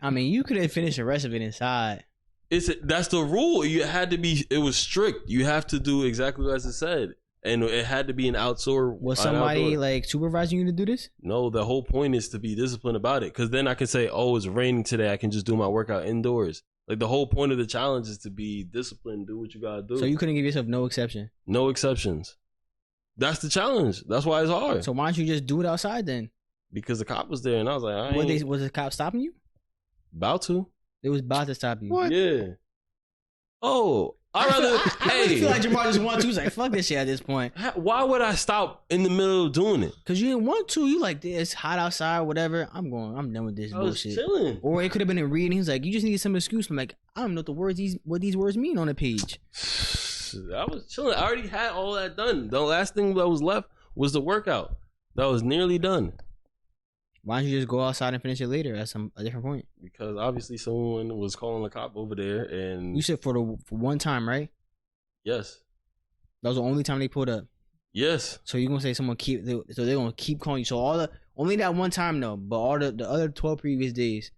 I mean, you could have finished the rest of it inside. That's the rule. It was strict. You have to do exactly as it said. And it had to be an outdoor. Was somebody like supervising you to do this? No, the whole point is to be disciplined about it. Because then I can say, oh, it's raining today. I can just do my workout indoors. Like the whole point of the challenge is to be disciplined, do what you gotta do. So you couldn't give yourself no exception? No exceptions. That's the challenge. That's why it's hard. So why don't you just do it outside then? Because the cop was there and I was like, was the cop stopping you? About to. They was about to stop you. What? Yeah. Oh, I feel like Jahmar just want to. He's like, fuck this shit at this point. Why would I stop in the middle of doing it? Because you didn't want to. You like, it's hot outside, whatever. I'm done with this bullshit. Chilling. Or it could have been a reading. He's like, you just need some excuse. I'm like, I don't know what these words mean on the page. I was chilling. I already had all that done. The last thing that was left was the workout. That was nearly done. Why don't you just go outside and finish it later at a different point? Because obviously someone was calling the cop over there, and you said for one time, right? Yes. That was the only time they pulled up. Yes. So you're gonna say so they're gonna keep calling you. So only that one time though, but all the other 12 previous days.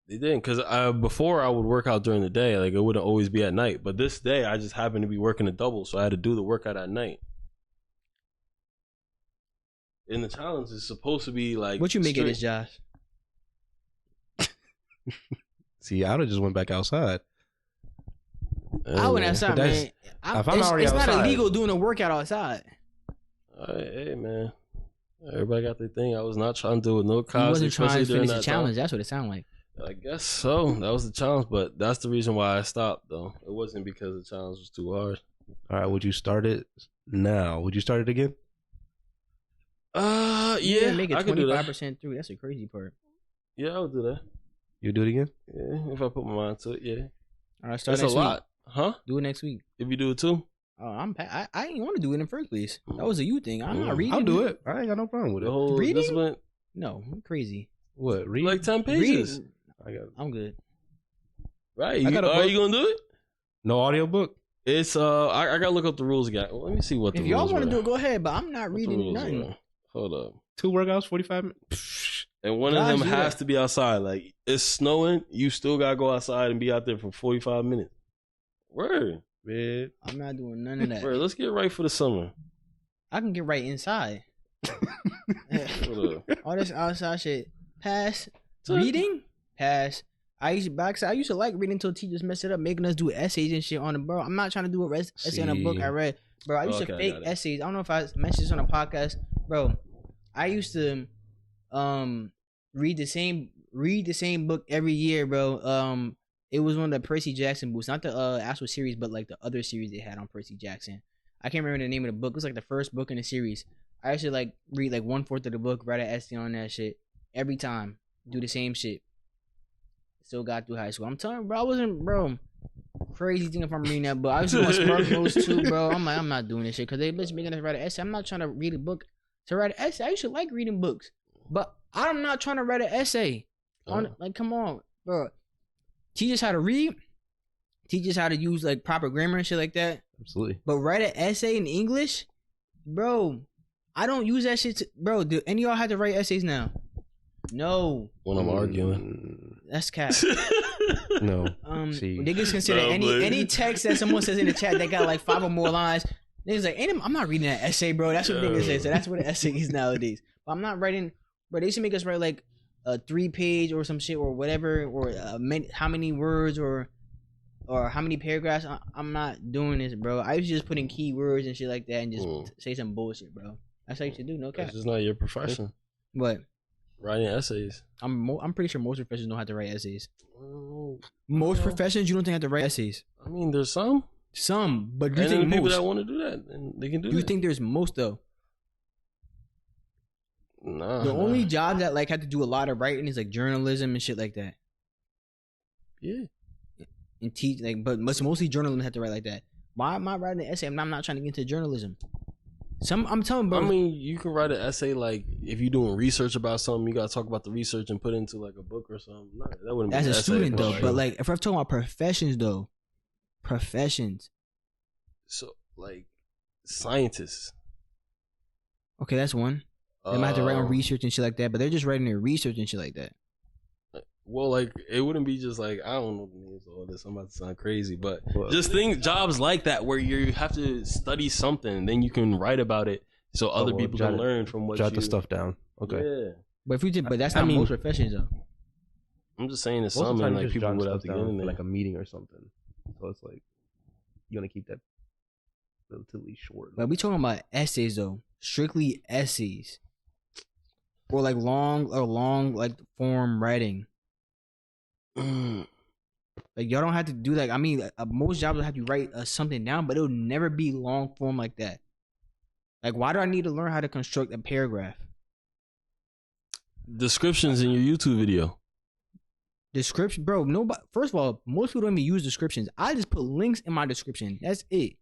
They didn't, because before I would work out during the day, like it wouldn't always be at night. But this day I just happened to be working a double, so I had to do the workout at night. And the challenge is supposed to be like. What you make of this, Josh? See, I would have just went back outside. I went outside, man. It's not illegal doing a workout outside. Hey, man. Everybody got their thing. I was not trying to do it. No cops. You wasn't trying to finish the challenge. That's what it sounded like. I guess so. That was the challenge, but that's the reason why I stopped, though. It wasn't because the challenge was too hard. All right, would you start it now? Would you start it again? Yeah, make it 25% through. That's the crazy part. Yeah, I'll do that. You do it again? Yeah, if I put my mind to it, yeah. All right, start That's next a lot, week. huh? Do it next week. If you do it too. Oh, I didn't want to do it in the first place. That was a you thing. I'm not reading. I'll do it. I ain't got no problem with it. The whole reading? discipline. No, I'm crazy. What? Read like 10 pages. I'm good. Right? Are you gonna do it? No audiobook? It's I gotta look up the rules again. Let me see what the rules. If y'all want to do it, go ahead. But I'm not reading nothing. Hold up. 2 workouts, 45 minutes. And one of them has to be outside. Like it's snowing, you still gotta go outside and be out there for 45 minutes. Word, man. I'm not doing none of that. Word, let's get right for the summer. I can get right inside. All this outside shit. Pass. Reading? Pass. I used to like reading until teachers messed it up, making us do essays and shit on the bro. I'm not trying to do a essay on a book I read. Bro, I used to fake essays. I don't know if I mentioned this on a podcast. Bro, I used to read the same book every year, bro. It was one of the Percy Jackson books, not the actual series, but like the other series they had on Percy Jackson. I can't remember the name of the book. It was like the first book in the series. I used to like read like 1/4 of the book, write an essay on that shit every time. Do the same shit. Still got through high school. I'm telling you, bro, I wasn't, crazy thing if I'm reading that book. I used to want Spark Notes too, bro. I'm like, I'm not doing this shit because they bitch making us write an essay. I'm not trying to read a book to write an essay. I used to like reading books, but I'm not trying to write an essay. Like, come on, bro. Teach us how to read. Teach us how to use like proper grammar and shit like that. Absolutely. But write an essay in English, bro. I don't use that shit. Bro, do any of y'all have to write essays now? No. When I'm arguing. That's cap. No. Niggas consider any text that someone says in the chat that got like 5 or more lines. Niggas like, I'm not reading that essay, bro. That's what niggas say. So that's what an essay is nowadays. But I'm not writing. Bro, they used to make us write like a 3-page or some shit or whatever, or how many words or or how many paragraphs. I'm not doing this, bro. I used to just put in keywords and shit like that and just say some bullshit, bro. That's how you should do. No cap. It's just not your profession. What? Writing essays. I'm pretty sure most professions know how to write essays. Most professions, you don't think have to write essays. I mean, there's some. Some, but do you think people most that want to do that, and they can do. Do you think there's most though? Nah. The only job that like had to do a lot of writing is like journalism and shit like that. Yeah. And teach like, but mostly journalism had to write like that. Why am I writing an essay? I'm not trying to get into journalism. I'm telling, bro. I mean, you can write an essay like if you're doing research about something, you gotta talk about the research and put it into like a book or something. No, that wouldn't. As be a an student essay, though, sure. but like if I'm talking about professions though, professions. So like scientists. Okay, that's one. They might have to write on research and shit like that, but they're just writing their research and shit like that. Well, like it wouldn't be just like I don't know the names of all this. I'm about to sound crazy, but just jobs like that where you have to study something, and then you can write about it, so other people can learn from what. Jot the stuff down. Okay. Yeah. But if you did, but that's not most professions though. I'm just saying it's something like people would have to get in there, like a meeting or something. So it's like you're gonna keep that relatively short. But we talking about essays though, strictly essays, or like long like form writing. Like y'all don't have to do like, I mean, most jobs will have you write something down, but it'll never be long form like that. Like, why do I need to learn how to construct a paragraph? Descriptions in your YouTube video. Description, bro. Nobody. First of all, most people don't even use descriptions. I just put links in my description. That's it.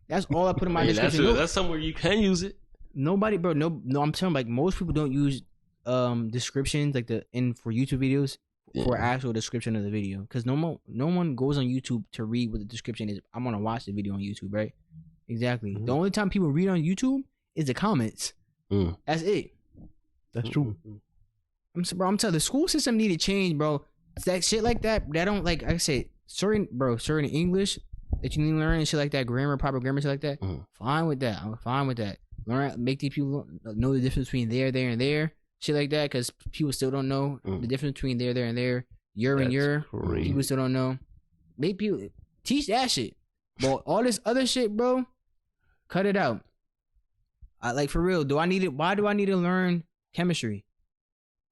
That's all I put in my description. That's somewhere you can use it. Nobody, bro. No. I'm telling like most people don't use descriptions like for YouTube videos. For actual description of the video, because no one goes on YouTube to read what the description is. I'm gonna watch the video on YouTube, right? Exactly. The only time people read on YouTube is the comments. That's it. That's true. I'm telling the school system need to change, bro. It's that shit like that. That don't like I say certain English that you need to learn and shit like that, proper grammar, shit like that. Fine with that. I'm fine with that. Learn, make these people know the difference between there, and there. Shit like that, because people still don't know the difference between there, and there. And your. Crazy. People still don't know. Make people teach that shit. But all this other shit, bro, cut it out. Like for real, why do I need to learn chemistry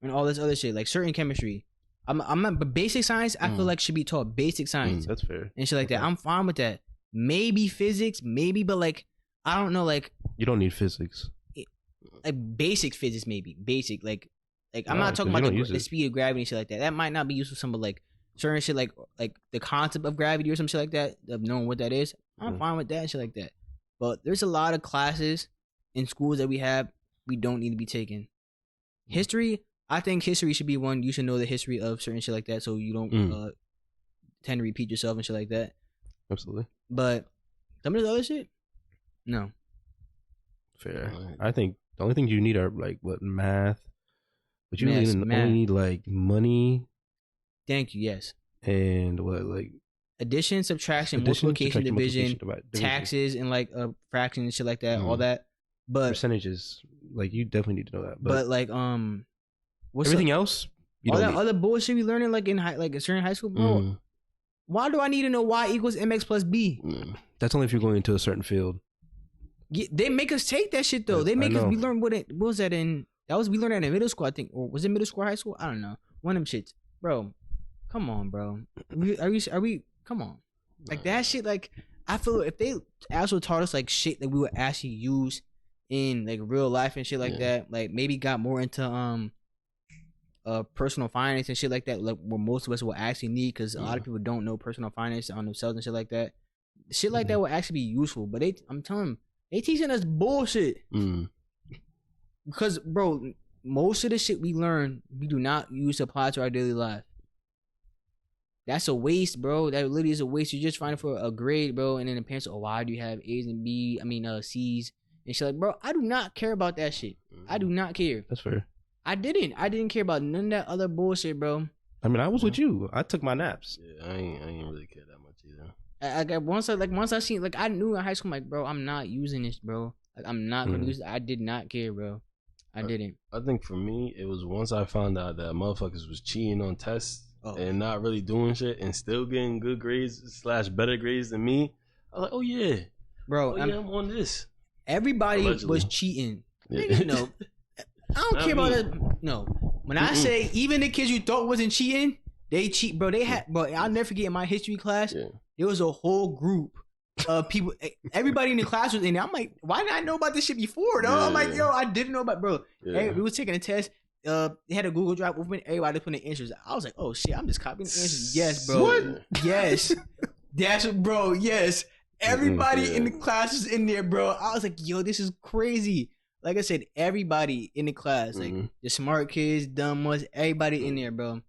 and all this other shit? Like certain chemistry. I'm not, but basic science, I feel like should be taught basic science. That's fair. And shit like that. I'm fine with that. Maybe physics, but like I don't know, like you don't need physics. Like basic physics, maybe basic. Like I'm not talking about the speed of gravity and shit like that. That might not be useful for some, but like certain shit, like the concept of gravity or some shit like that, of knowing what that is. I'm fine with that and shit like that. But there's a lot of classes in schools that we don't need to be taking. History, I think history should be one. You should know the history of certain shit like that, so you don't tend to repeat yourself and shit like that. Absolutely. But some of the other shit, no. Fair. I think the only things you need are like math, but you only need like money. Thank you. Yes. And like addition, subtraction, multiplication, division, taxes, and like fraction and shit like that. All that, but percentages. Like you definitely need to know that. But like what's everything else? All that other bullshit we learning like in a certain high school, bro. Why do I need to know y equals mx plus b? That's only if you're going into a certain field. Yeah, they make us take that shit though. They make us. We learn what was that in? We learned that in middle school, I think, or was it middle school or high school? I don't know. One of them shits, bro. Come on, bro. Are we? Come on, like that shit. Like I feel if they actually taught us like shit that we would actually use in like real life and shit like that, like maybe got more into personal finance and shit like that, like what most of us will actually need, because a lot of people don't know personal finance on themselves and shit like that. Shit like that will actually be useful, but I'm telling them. They teaching us bullshit. Because, bro, most of the shit we learn, we do not use to apply to our daily life. That's a waste, bro. That literally is a waste. You're just fighting for a grade, bro. And then the parents, why do you have A's and C's and shit? Like, bro, I do not care about that shit. I do not care. That's fair. I didn't care about none of that other bullshit, bro. I mean, I was with you. I took my naps. Yeah, I ain't really care that much either. Once I seen, like, I knew in high school, like, bro, I'm not using this, bro. Like, I'm not gonna use it. I did not care, bro. I didn't. I think for me, it was once I found out that motherfuckers was cheating on tests. and not really doing shit and still getting good grades / better grades than me. I was like, oh yeah, bro, I'm on this. Everybody Allegedly. was cheating. Yeah. Nigga, no, I don't Not care about me. that. No, when I say even the kids you thought wasn't cheating, they cheat, bro. They had, bro. I'll never forget in my history class. Yeah. There was a whole group of people. Everybody in the class was in there. I'm like, why didn't I know about this shit before? Though I'm like, yo, I didn't know about, bro. Yeah. Hey, we was taking a test. They had a Google Drive open. Everybody put the answers. I was like, oh shit, I'm just copying the answers. Yes, bro. What? Yes, that's what, bro. Yes, everybody in the class was in there, bro. I was like, yo, this is crazy. Like I said, everybody in the class, like the smart kids, dumb ones, everybody in there, bro.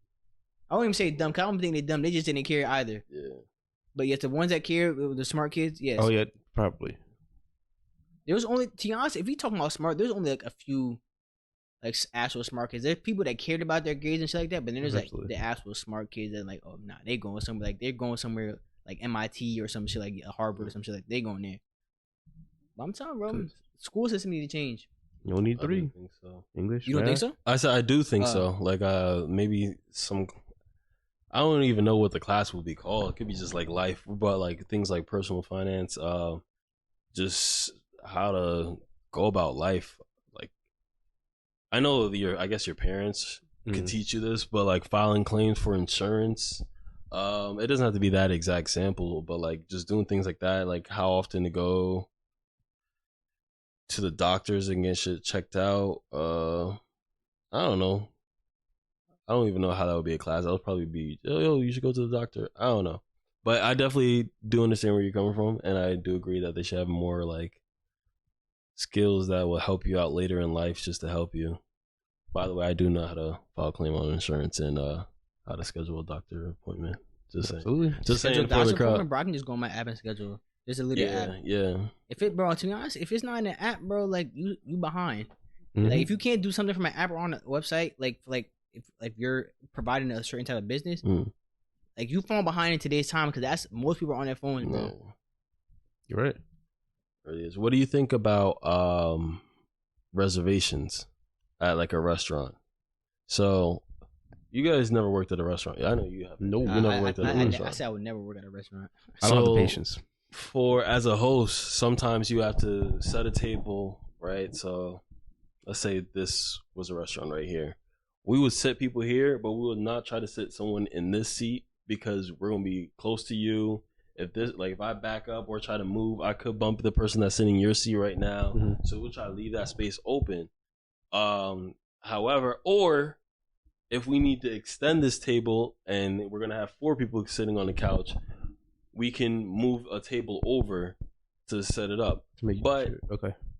I won't even say dumb, cause I don't think they're dumb. They just didn't care either. Yeah. But yes, the ones that care, the smart kids, yes. Oh yeah, probably. There was only, to be honest, if we talking about smart, there's only like a few, like actual smart kids. There's people that cared about their grades and shit like that. But then there's like the actual smart kids that like, oh nah, they going somewhere, like they're going somewhere like MIT or some shit like Harvard or some shit like they going there. But I'm telling you, bro, school system need to change. You don't need 3. I think so. English. You don't think so? I said I do think so. Like maybe some. I don't even know what the class would be called. It could be just like life, but like things like personal finance, just how to go about life. Like I know I guess your parents can teach you this, but like filing claims for insurance, it doesn't have to be that exact sample, but like just doing things like that, like how often to go to the doctors and get shit checked out. I don't know. I don't even know how that would be a class. That would probably be, yo, you should go to the doctor. I don't know. But I definitely do understand where you're coming from. And I do agree that they should have more like skills that will help you out later in life just to help you. By the way, I do know how to file a claim on insurance and how to schedule a doctor appointment. Just saying. Just saying for the crowd. Bro, I can just go on my app and schedule. There's a little app. Yeah. If it, bro, to be honest, if it's not in the app, bro, like you behind. Like if you can't do something from an app or on a website, like if you're providing a certain type of business, like you fall behind in today's time because that's most people are on their phones, bro. No. You're right. It is. What do you think about reservations at like a restaurant? So you guys never worked at a restaurant. I know you have. No, you never worked at a restaurant. I said I would never work at a restaurant. I don't have the patience. As a host, sometimes you have to set a table, right? So let's say this was a restaurant right here. We would sit people here, but we would not try to sit someone in this seat because we're gonna be close to you. If I back up or try to move, I could bump the person that's sitting in your seat right now. So we'll try to leave that space open. However, or if we need to extend this table and we're gonna have 4 people sitting on the couch, we can move a table over to set it up.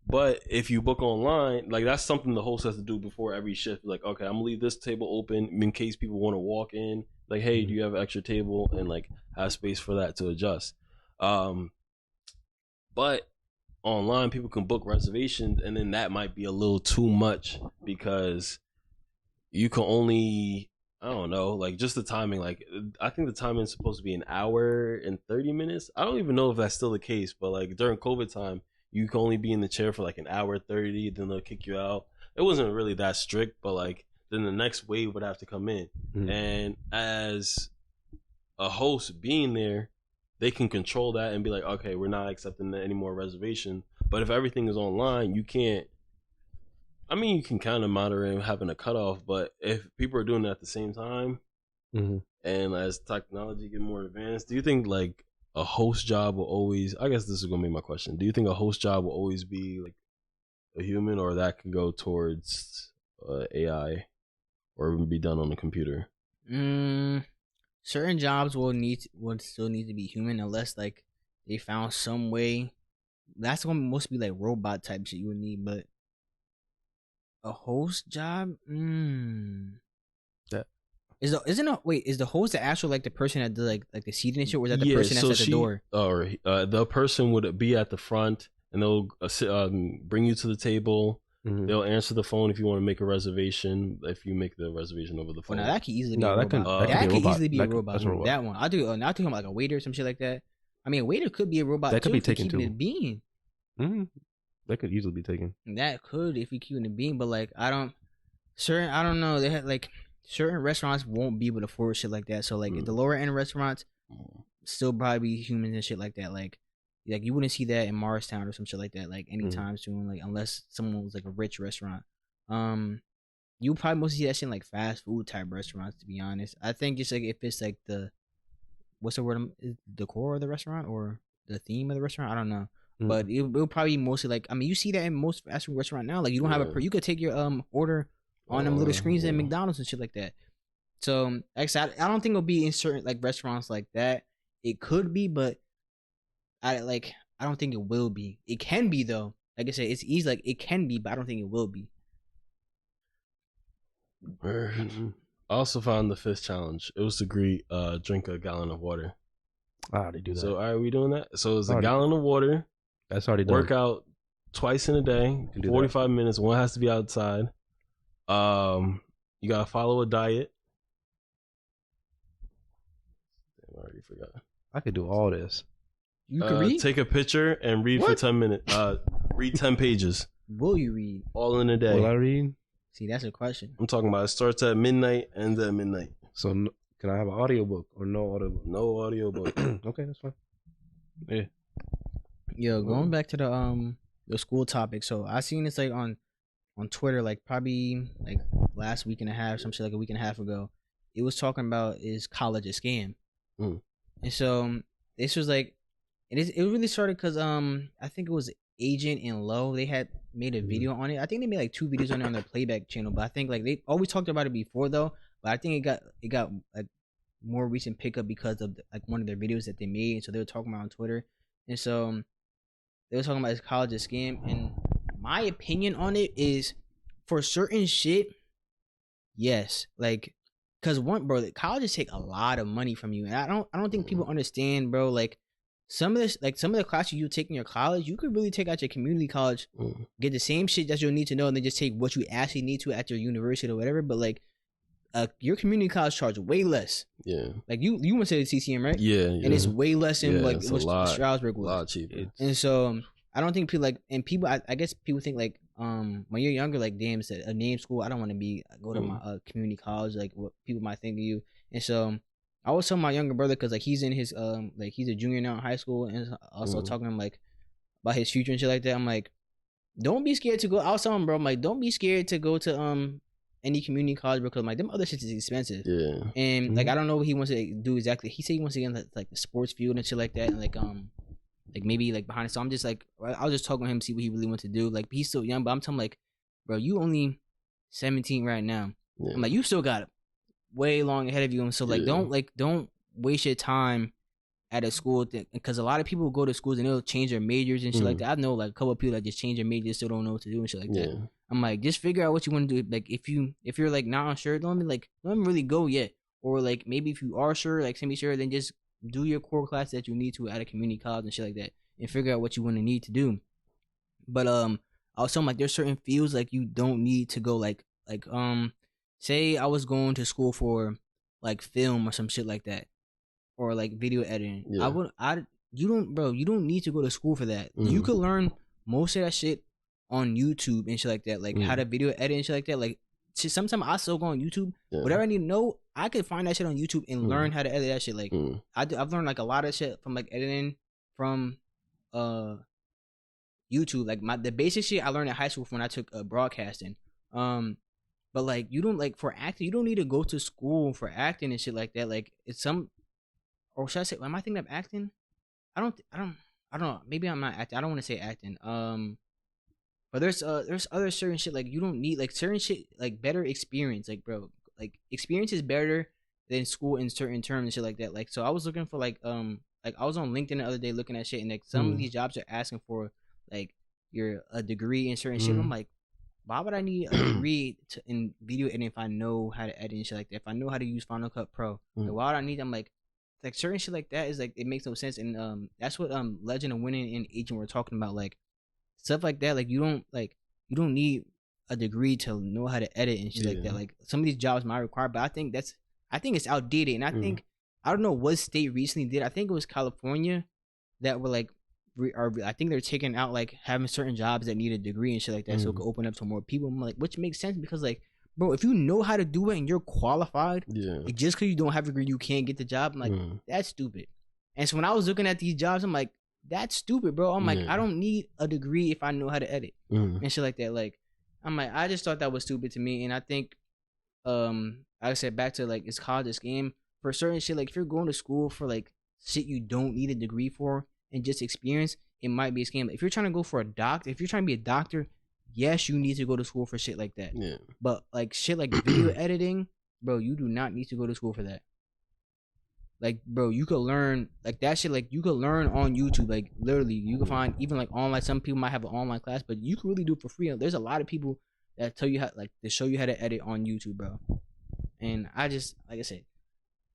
But if you book online, like that's something the host has to do before every shift. Like, okay, I'm gonna leave this table open in case people want to walk in. Like, hey, do you have an extra table? And like have space for that to adjust. But online, people can book reservations, and then that might be a little too much because you can only, I don't know, like just the timing. Like, I think the timing is supposed to be an hour and 30 minutes. I don't even know if that's still the case, but like during COVID time, you can only be in the chair for like an hour 30, then they'll kick you out. It wasn't really that strict, but like then the next wave would have to come in. And as a host being there, they can control that and be like, okay, we're not accepting any more reservation. But if everything is online, you can't. I mean, you can kind of moderate having a cutoff, but if people are doing it at the same time, and as technology get more advanced, do you think like a host job will always, I guess this is going to be my question. Do you think a host job will always be like a human, or that could go towards AI or be done on the computer? Certain jobs will still need to be human unless like they found some way. That's going to mostly be like robot type shit you would need, but a host job? Is the host the actual like the person that does like the seating and shit, or is that the person that's at the door? Or the person would be at the front and they'll bring you to the table. They'll answer the phone if you want to make a reservation. If you make the reservation over the phone, that could easily be a robot. That could easily be a robot. That one, I do. Not talking about like a waiter or some shit like that. I mean, a waiter could be a robot. That could be taken too. It being. That could easily be taken. That could if you keep it being, but like I don't know. They had like certain restaurants won't be able to afford shit like that. So like the lower end restaurants still probably be humans and shit like that. Like you wouldn't see that in Morristown or some shit like that. Like anytime soon. Like unless someone was like a rich restaurant. You probably mostly see that shit in like fast food type restaurants. To be honest, I think just like if it's like what's the word? The core of the restaurant or the theme of the restaurant? I don't know. But it'll probably be mostly like, I mean, you see that in most fast food restaurant now. Like you don't have you could take your order on them little screens at McDonald's and shit like that. So like I don't think it'll be in certain like restaurants like that. It could be, but I don't think it will be. It can be though. Like I said, it's easy. Like it can be, but I don't think it will be. I also found the 5th challenge. It was to drink a gallon of water. I already do that. So are we doing that? So it's a gallon of water. That's already done. Work out twice in a day, 45 minutes. One has to be outside. You gotta follow a diet. I already forgot. I could do all this. You can read? Take a picture and read for 10 minutes. Read 10 pages. Will you read? All in a day. Will I read? See, that's a question. I'm talking about it starts at midnight, ends at midnight. So can I have an audiobook or no audiobook? No audiobook. Okay, that's fine. Yeah. Yo, going back to the school topic. So I seen this like on Twitter, like probably like last week and a half, some shit like a week and a half ago. It was talking about is college a scam? And so this was like, it really started because I think it was Agent and Low. They had made a video on it. I think they made like 2 videos on it on their playback channel. But I think like they always talked about it before though. But I think it got like more recent pickup because of like one of their videos that they made. And so they were talking about on Twitter. And so they were talking about this college a scam, and my opinion on it is for certain shit, yes. Like, cause colleges take a lot of money from you, and I don't think people understand, bro. Like some of the classes you take in your college, you could really take at your community college, get the same shit that you'll need to know, and then just take what you actually need to at your university or whatever. But like, your community college charge way less. Yeah. Like you went to the CCM, right? Yeah. And it's way less than like what Stroudsburg was. A lot cheaper. And so I don't think people like, and people I guess people think like when you're younger, like damn, it's a name school. I don't want to go to my community college, like what people might think of you. And so I was telling my younger brother because like he's in his like he's a junior now in high school, and also talking to him like about his future and shit like that. I'm like, don't be scared to go. I was telling him, bro, I'm like, don't be scared to go to any community college because like them other shit is expensive. Yeah. And like I don't know what he wants to do exactly. He said he wants to get into like the sports field and shit like that, and like maybe like behind it. So I'm just like, I'll just talk with him, see what he really wants to do. Like he's still young, but I'm telling him like, bro, you only 17 right now. Yeah. I'm like, you still got way long ahead of you. And so like don't waste your time at a school because a lot of people go to schools and they'll change their majors and shit like that. I know like a couple of people that just change their majors, still don't know what to do and shit like that. I'm like, just figure out what you want to do. Like if you're like not unsure, don't really go yet. Or like maybe if you are sure, like semi-sure, then just do your core class that you need to at a community college and shit like that, and figure out what you want to need to do. But I was telling like there's certain fields like you don't need to go like say I was going to school for like film or some shit like that, or like video editing. Yeah. You don't need to go to school for that. You could learn most of that shit on YouTube and shit like that, like how to video edit and shit like that. Like sometimes I still go on YouTube. Whatever I need to know, I could find that shit on YouTube and learn how to edit that shit. Like I've learned like a lot of shit from like editing from YouTube. Like the basic shit I learned in high school when I took broadcasting. But like you don't like for acting, you don't need to go to school for acting and shit like that. Like it's or should I say, am I thinking of acting? I don't know. Maybe I'm not acting. I don't want to say acting. But there's other certain shit like you don't need like certain shit like better experience. Like bro, like experience is better than school in certain terms and shit like that. Like so I was looking for like I was on LinkedIn the other day looking at shit, and like some of these jobs are asking for like a degree in certain shit. I'm like, why would I need a degree in video editing if I know how to edit and shit like that? If I know how to use Final Cut Pro, like, why would I need? I'm like certain shit like that is like it makes no sense. And that's what Legend of Winning and Agent were talking about, like stuff like that. Like you don't need a degree to know how to edit and shit like that. Like some of these jobs might require, but I think it's outdated. And I think I don't know what state recently did. I think it was California that were like I think they're taking out like having certain jobs that need a degree and shit like that, so it could open up to more people. I'm like, which makes sense because like bro, if you know how to do it and you're qualified, Yeah. just because you don't have a degree, you can't get the job. I'm like, that's stupid. And so when I was looking at these jobs, I'm like, that's stupid, bro. I'm like, I don't need a degree if I know how to edit and shit like that. Like, I'm like, I just thought that was stupid to me. And I think, like I said, back to like, it's college, this game for certain shit. Like, if you're going to school for like shit you don't need a degree for and just experience, it might be a scam. If you're trying to go for a doctor, if you're trying to be a doctor, yes, you need to go to school for shit like that. Yeah. But like shit like video editing, bro, you do not need to go to school for that. Like, bro, you could learn like that shit. Like, you could learn on YouTube. Like, literally, you can find even like online. Some people might have an online class, but you can really do it for free. There's a lot of people that tell you how, like, to show you how to edit on YouTube, bro. And I just, like I said,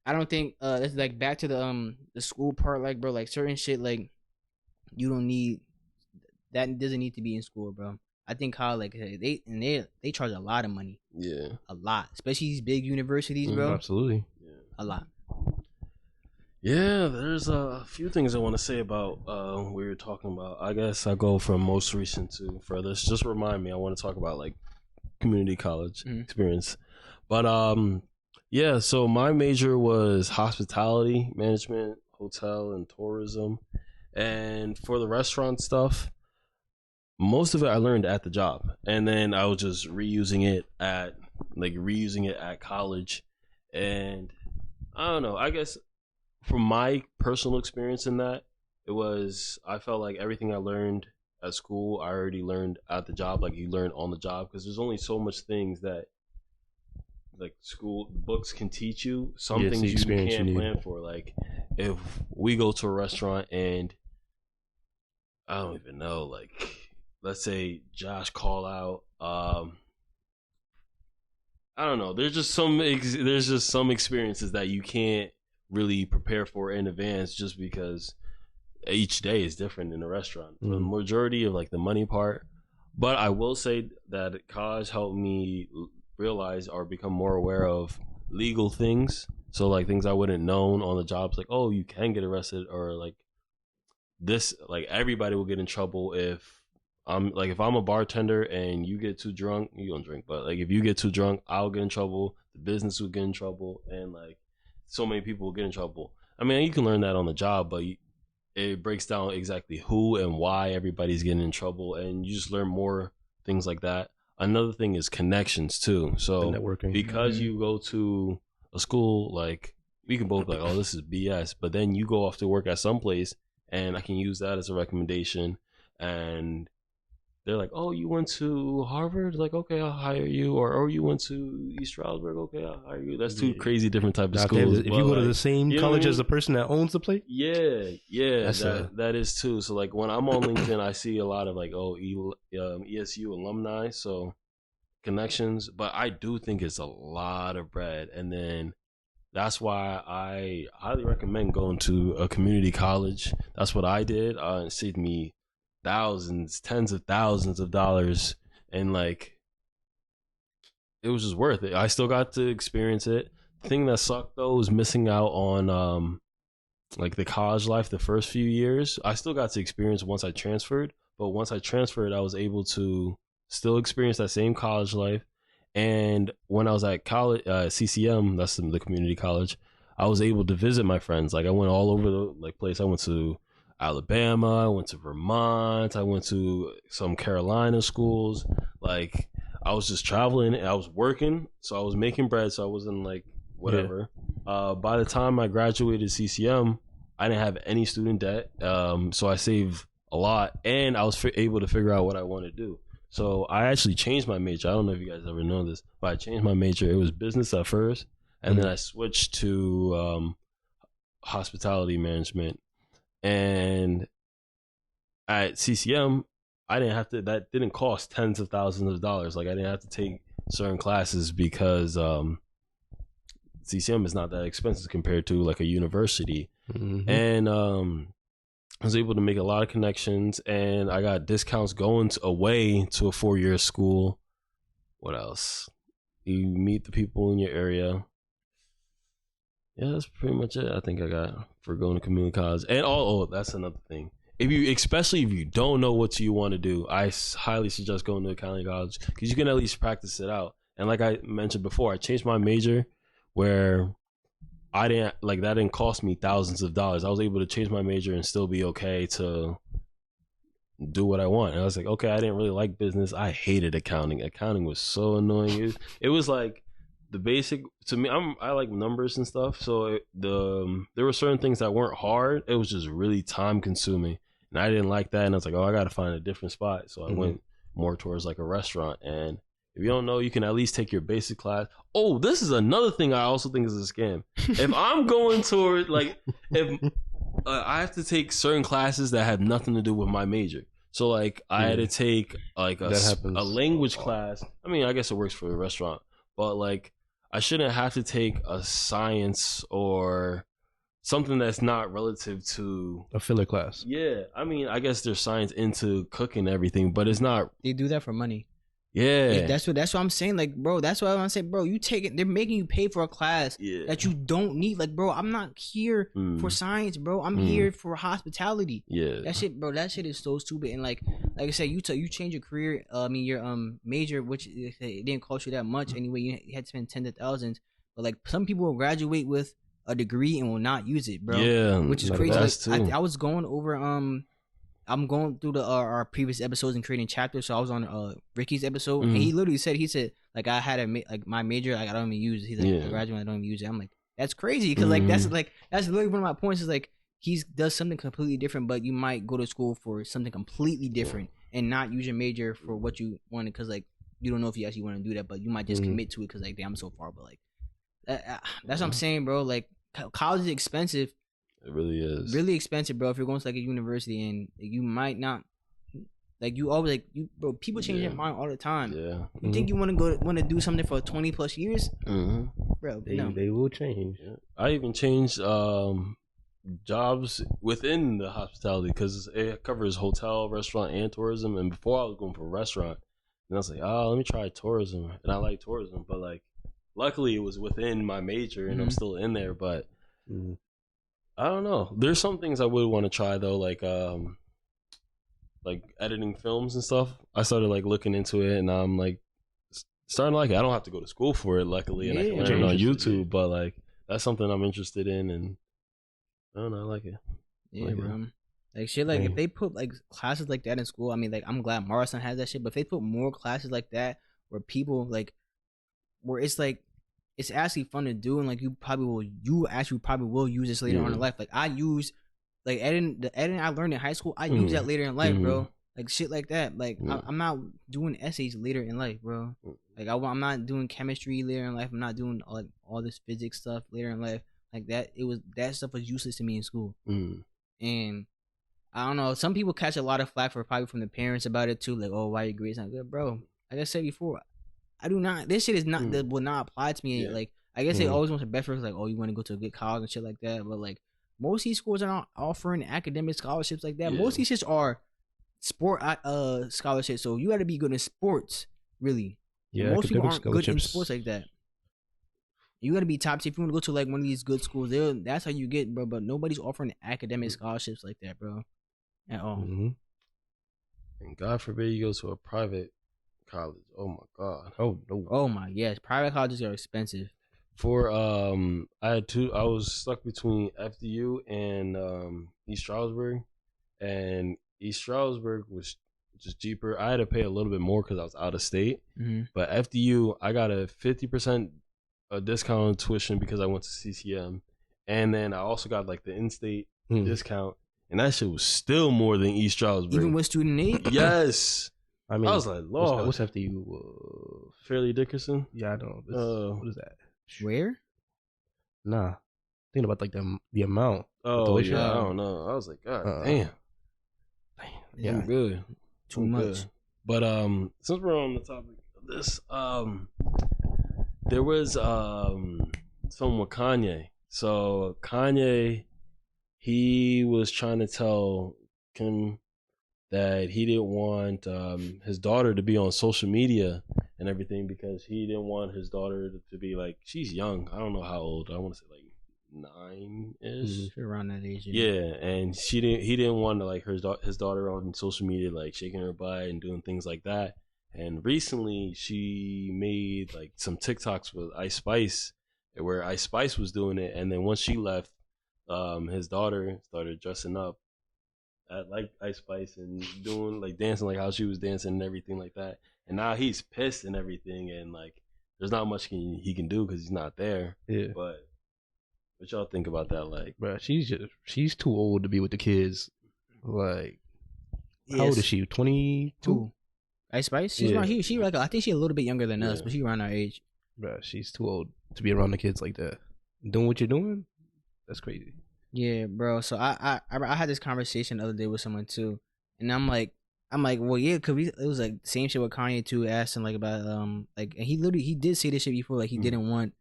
I don't think it's like back to the school part. Like, bro, like certain shit, like you don't need that. Doesn't need to be in school, bro. I think how like they charge a lot of money. Yeah, a lot, especially these big universities, bro. Absolutely, a lot. Yeah, there's a few things I want to say about what we were talking about. I guess I go from most recent to furthest. Just remind me, I want to talk about like community college experience. But yeah, so my major was hospitality management, hotel and tourism. And for the restaurant stuff, most of it I learned at the job. And then I was just reusing it at college. And I don't know, I guess from my personal experience in that, I felt like everything I learned at school, I already learned at the job. Like, you learn on the job, because there's only so much things that like school books can teach you. Some things you can't plan for. Like, if we go to a restaurant and I don't even know, like, let's say Josh call out, I don't know. There's just some experiences that you can't really prepare for in advance, just because each day is different in a restaurant. The majority of like the money part, but I will say that college helped me realize or become more aware of legal things. So like things I wouldn't known on the jobs, like, oh, you can get arrested, or like this, like everybody will get in trouble if I'm a bartender and you get too drunk, you don't drink, but like if you get too drunk, I'll get in trouble, the business will get in trouble, and like so many people will get in trouble. I mean, you can learn that on the job, but it breaks down exactly who and why everybody's getting in trouble, and you just learn more things like that. Another thing is connections too. So networking, because you go to a school, like we can both be like, oh, this is BS, but then you go off to work at some place and I can use that as a recommendation, and they're like, oh, you went to Harvard? Like, okay, I'll hire you. Or oh, you went to East Stroudsburg? Okay, I'll hire you. That's two crazy different types of schools. If you go to the same college as the person that owns the place? Yeah, that is too. So like when I'm on LinkedIn, I see a lot of like, ESU alumni, so connections. But I do think it's a lot of bread. And then that's why I highly recommend going to a community college. That's what I did. It saved me thousands, tens of thousands of dollars, and like it was just worth it. I still got to experience it. The thing that sucked though was missing out on like the college life the first few years. I still got to experience once I transferred, but once I transferred, I was able to still experience that same college life. And when I was at college, CCM, that's the community college, I was able to visit my friends. Like I went all over the place. I went to Alabama, I went to Vermont, I went to some Carolina schools. Like I was just traveling, I was working, so I was making bread, so I wasn't like whatever. By the time I graduated CCM, I didn't have any student debt, so I saved a lot, and I was able to figure out what I wanted to do. So I actually changed my major. I don't know if you guys ever know this, but I changed my major. It was business at first, and then I switched to hospitality management. And at CCM, I didn't have to, that didn't cost tens of thousands of dollars. Like I didn't have to take certain classes because CCM is not that expensive compared to like a university. And I was able to make a lot of connections, and I got discounts going away to a 4-year school. What else? You meet the people in your area. Yeah, that's pretty much it. I think I got for going to community college. And that's another thing. Especially if you don't know what you want to do, I highly suggest going to a community college, because you can at least practice it out. And like I mentioned before, I changed my major where I didn't like that didn't cost me thousands of dollars. I was able to change my major and still be okay to do what I want. And I was like, okay, I didn't really like business. I hated accounting. Accounting was so annoying. It was like the basic to me. I like numbers and stuff. So there were certain things that weren't hard. It was just really time consuming, and I didn't like that. And I was like, oh, I got to find a different spot. So I went more towards like a restaurant. And if you don't know, you can at least take your basic class. Oh, this is another thing I also think is a scam. If I'm going toward like if I have to take certain classes that have nothing to do with my major. So like I had to take like a language class. I mean, I guess it works for a restaurant, but like I shouldn't have to take a science or something that's not relative to a filler class. Yeah, I mean, I guess there's science into cooking and everything, but it's not. They do that for money. Yeah, that's what I'm saying. Like, bro, that's what I'm saying, bro. You take it. They're making you pay for a class that you don't need. Like, bro, I'm not here for science, bro. I'm here for hospitality. Yeah, that shit, bro. That shit is so stupid. And like I said, you change your career. I mean, your major, which it didn't cost you that much anyway. You had to spend tens of thousands. But like, some people will graduate with a degree and will not use it, bro. Yeah, which is crazy. Like, I was going over I'm going through our previous episodes and creating chapters. So I was on Ricky's episode, and he literally said, like I had like my major, like I don't even use it. He's like, I graduate, I don't even use it. I'm like, that's crazy, because like that's literally one of my points. Is like he does something completely different, but you might go to school for something completely different and not use your major for what you wanted, because like you don't know if you actually want to do that, but you might just commit to it because like, damn, I'm so far. But like that's what I'm saying, bro. Like college is expensive. It really is. Really expensive, bro. If you're going to like a university, and you might not, like you always like you, bro. People change their mind all the time. Yeah. You think you want to do something for 20 plus years, bro? They will change. Yeah. I even changed jobs within the hospitality because it covers hotel, restaurant, and tourism. And before I was going for a restaurant, and I was like, oh, let me try tourism, and I like tourism, but like, luckily it was within my major, and I'm still in there, but. I don't know. There's some things I would want to try though, like editing films and stuff. I started like looking into it, and I'm like starting to like it. I don't have to go to school for it, luckily, and I can learn it on YouTube. But like that's something I'm interested in, and I don't know. I like it. Yeah, like bro. Like shit. Like if they put like classes like that in school, I mean, like I'm glad Morrison has that shit. But if they put more classes like that, where people like, where it's like. It's actually fun to do, and like you actually probably will use this later on in life. Like I use, like the editing I learned in high school, I use that later in life, bro. Like shit like that. Like I'm not doing essays later in life, bro. Like I'm not doing chemistry later in life. I'm not doing like all this physics stuff later in life. Like that stuff was useless to me in school. And I don't know. Some people catch a lot of flack probably from the parents about it too. Like, oh, why your grades not good, bro? Like I said before. I do not. This shit is not that will not apply to me. Like I guess they always want the best for like, oh, you want to go to a good college and shit like that. But like most of these schools are not offering academic scholarships like that. Most of these shits are sport scholarships. So you got to be good in sports, really. Yeah, most people aren't good in sports like that. You got to be top tier. If you want to go to like one of these good schools, that's how you get, bro. But nobody's offering academic scholarships like that, bro, at all. And God forbid you go to a private college. Oh my god. Oh no. Oh my yes. Private colleges are expensive. For I was stuck between FDU and East Stroudsburg, and East Stroudsburg was just cheaper. I had to pay a little bit more because I was out of state. But FDU, I got a 50% discount on tuition because I went to CCM, and then I also got like the in-state discount, and that shit was still more than East Stroudsburg. Even with student aid. Yes. I mean, I was like, Lord. What's FDU? Fairleigh Dickinson? Yeah, I know. What is that? Where? Nah. Thinking about like the amount. Oh, yeah, I don't know. I was like, God damn. Yeah, I'm good. Too much. But since we're on the topic of this, there was something with Kanye. So Kanye, he was trying to tell Kim that he didn't want his daughter to be on social media and everything because he didn't want his daughter to be like, she's young. I don't know how old. I want to say like 9-ish. Around that age. Yeah, and he didn't want to like his daughter on social media like shaking her butt and doing things like that. And recently, she made like some TikToks with Ice Spice, where Ice Spice was doing it, and then once she left, his daughter started dressing up like Ice Spice and doing like dancing like how she was dancing and everything like that. And now he's pissed and everything, and like there's not much he can do because he's not there. Yeah. But what y'all think about that? Like, bro, she's too old to be with the kids. Like, how old is she? 22. Ice Spice. She's around. She like I think she's a little bit younger than us, but she's around our age. Bro, she's too old to be around the kids like that. Doing what you're doing, that's crazy. Yeah, bro. So I had this conversation the other day with someone too, and I'm like, well, yeah, cause it was like same shit with Kanye too. Asking like about like, and he did say this shit before, like he didn't want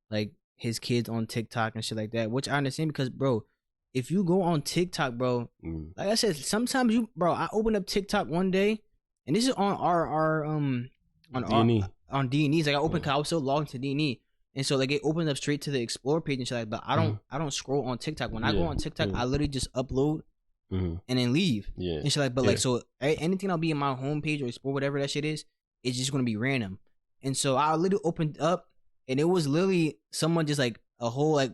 like his kids on TikTok and shit like that, which I understand because, bro, if you go on TikTok, bro, like I said, sometimes I opened up TikTok one day, and this is on our on D&E. On D&E. Like I opened, cause I was still logged into D&E. And so like it opens up straight to the explore page and shit like that. But I don't scroll on TikTok. When I go on TikTok, I literally just upload and then leave. Yeah. And shit like, but like so anything I'll be in my homepage or explore whatever that shit is, it's just gonna be random. And so I literally opened up and it was literally someone just like a whole like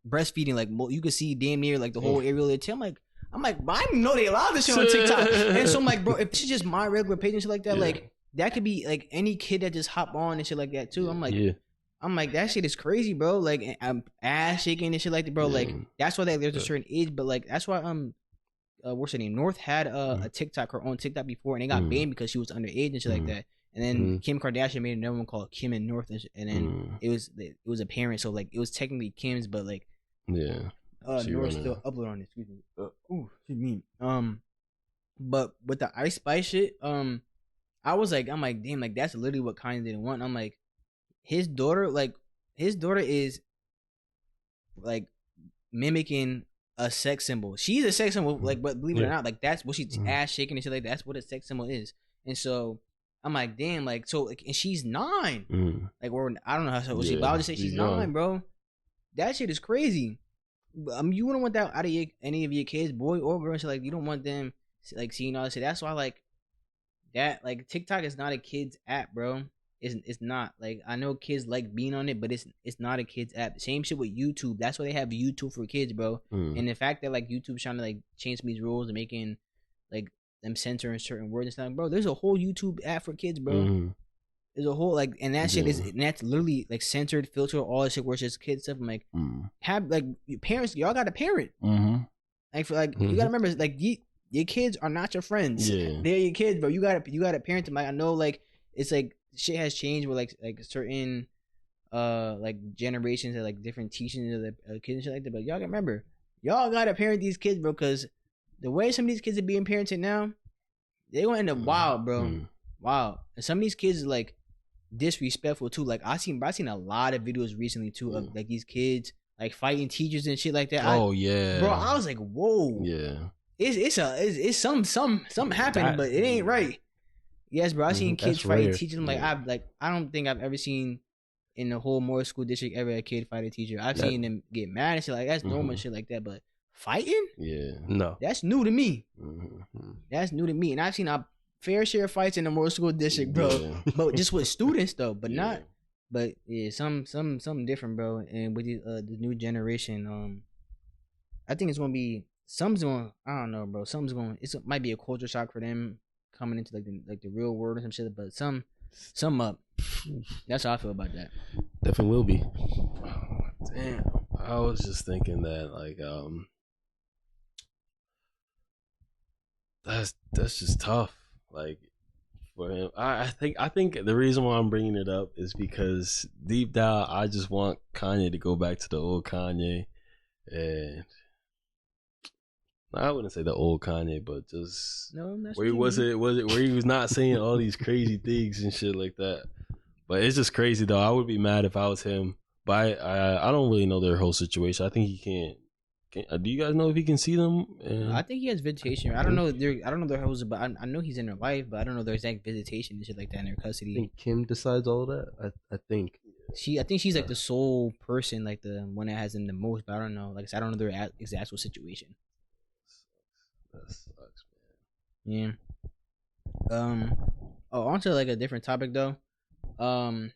breastfeeding, like you could see damn near like the whole aerial there. I'm like, but I didn't know they allowed this shit on TikTok. And so I'm like, bro, if it's just my regular page and shit like that, like that could be like any kid that just hop on and shit like that too. I'm like, that shit is crazy, bro. Like, I'm ass shaking and shit like that, bro. Like, that's why there's a certain age, but like, that's why what's her name? North had her own TikTok before, and they got banned because she was underage and shit like that. And then Kim Kardashian made another one called Kim and North, and then it was a parent, so like it was technically Kim's, but like North still upload on it. Excuse me. Excuse me. But with the Ice Spice shit, I'm like, damn, like that's literally what Kanye didn't want. I'm like. His daughter is like mimicking a sex symbol. She's a sex symbol, like, but believe it or not, like that's what she's ass shaking and shit like that. That's what a sex symbol is. And so I'm like, damn, like so, like, and she's 9. Like, or I don't know how old she, but I'll just say she's 9, bro. That shit is crazy. You wouldn't want that out of any of your kids, boy or girl. So like, you don't want them like seeing all this shit. That's why like that, like TikTok is not a kid's app, bro. It's not. Like, I know kids like being on it, but it's not a kid's app. Same shit with YouTube. That's why they have YouTube for kids, bro. And the fact that like YouTube's trying to like change these rules and making like them censoring certain words and stuff, bro. There's a whole YouTube app for kids, bro. There's a whole like, and that shit and that's literally like censored, filtered, all that shit where it's just kid stuff. I'm like, have like your parents, y'all got a parent. Like for like you gotta remember, like your kids are not your friends. They're your kids, bro. You gotta parent them. Like I know, like it's like. Shit has changed with like certain like generations and like different teachings of the kids and shit like that. But y'all gotta remember, y'all gotta parent these kids, bro, because the way some of these kids are being parented now, they gonna end up wild, bro. Wild. And some of these kids are like disrespectful too. Like I seen a lot of videos recently too of like these kids like fighting teachers and shit like that. Bro, I was like, whoa. Yeah. It's something happening, but it ain't right. Yes, bro. I seen kids fighting teachers. I'm like, I don't think I've ever seen in the whole Moore School District ever a kid fight a teacher. I've seen them get mad and shit like that's normal and shit like that. But fighting, no, that's new to me. That's new to me. And I've seen a fair share of fights in the Moore School District, bro. But just with students though, but not. But yeah, something different, bro. And with the new generation, I think it's gonna be something's going. I don't know, bro. Something's going. It might be a culture shock for them. Coming into like the real world or some shit, but some up. That's how I feel about that. Definitely will be. Damn, I was just thinking that like that's just tough. Like for him, I think the reason why I'm bringing it up is because deep down I just want Kanye to go back to the old Kanye, and I wouldn't say the old Kanye, but just where he was where he was not saying all these crazy things and shit like that. But it's just crazy though. I would be mad if I was him. But I don't really know their whole situation. I think he can't. Do you guys know if he can see them? I think he has visitation. I don't know their hoes, but I know he's in their life, but I don't know their exact visitation and shit like that in their custody. I think Kim decides all that. I think she's like the sole person, like the one that has them the most. But I don't know. Like I said, I don't know their exact situation. That sucks, man. Yeah. onto like a different topic though. Like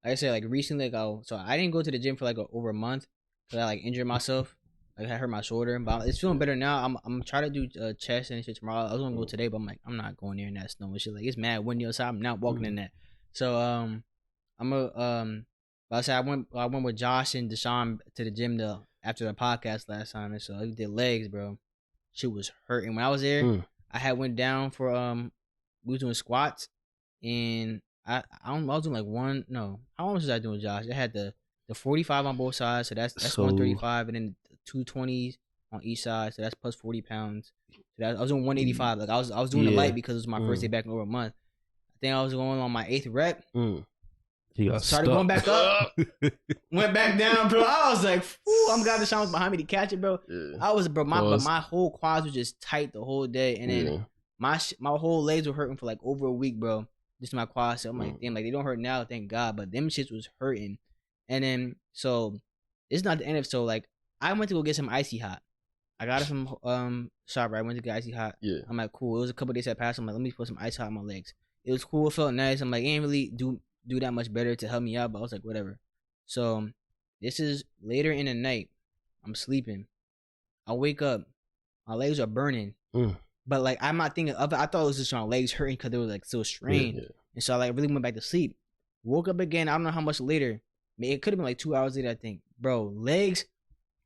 I said, like recently, so I didn't go to the gym for like over a month because I like injured myself. Like I hurt my shoulder, but it's feeling better now. I'm trying to do chest and shit tomorrow. I was gonna go today, but I'm like, I'm not going there in that snow and shit. Like it's mad windy outside. I'm not walking in that. So I'm a but I said I went with Josh and Dashone to the gym after the podcast last time, and so I did legs, bro. Shit was hurting when I was there. I had went down for we was doing squats, and I was doing like how much was I doing, Josh? I had the 45 on both sides, so that's 135, and then 220s on each side, so that's plus 40 pounds. So I was doing 185. Like I was doing the light because it was my first day back in over a month. I think I was going on my 8th rep. Started going back up, went back down, bro. I was like, I'm glad Dashone was behind me to catch it, bro. I was, bro, my whole quads was just tight the whole day, and then my whole legs were hurting for like over a week, bro. Just my quads. So I'm like, damn, like they don't hurt now, thank God, but them shits was hurting. And then so it's not the end of so like I went to go get some icy hot. I got it from shop. Right, I went to get icy hot. Yeah, I'm like, cool. It was a couple days that passed. I'm like, let me put some ice hot on my legs. It was cool. It felt nice. I'm like, it ain't really do that much better to help me out, but I was like, whatever. So this is later in the night. I'm sleeping. I wake up. My legs are burning. But like I'm not thinking of it. I thought it was just my legs hurting because they were like still strained. And so I like really went back to sleep. Woke up again. I don't know how much later. It could have been like 2 hours later, I think. Bro, legs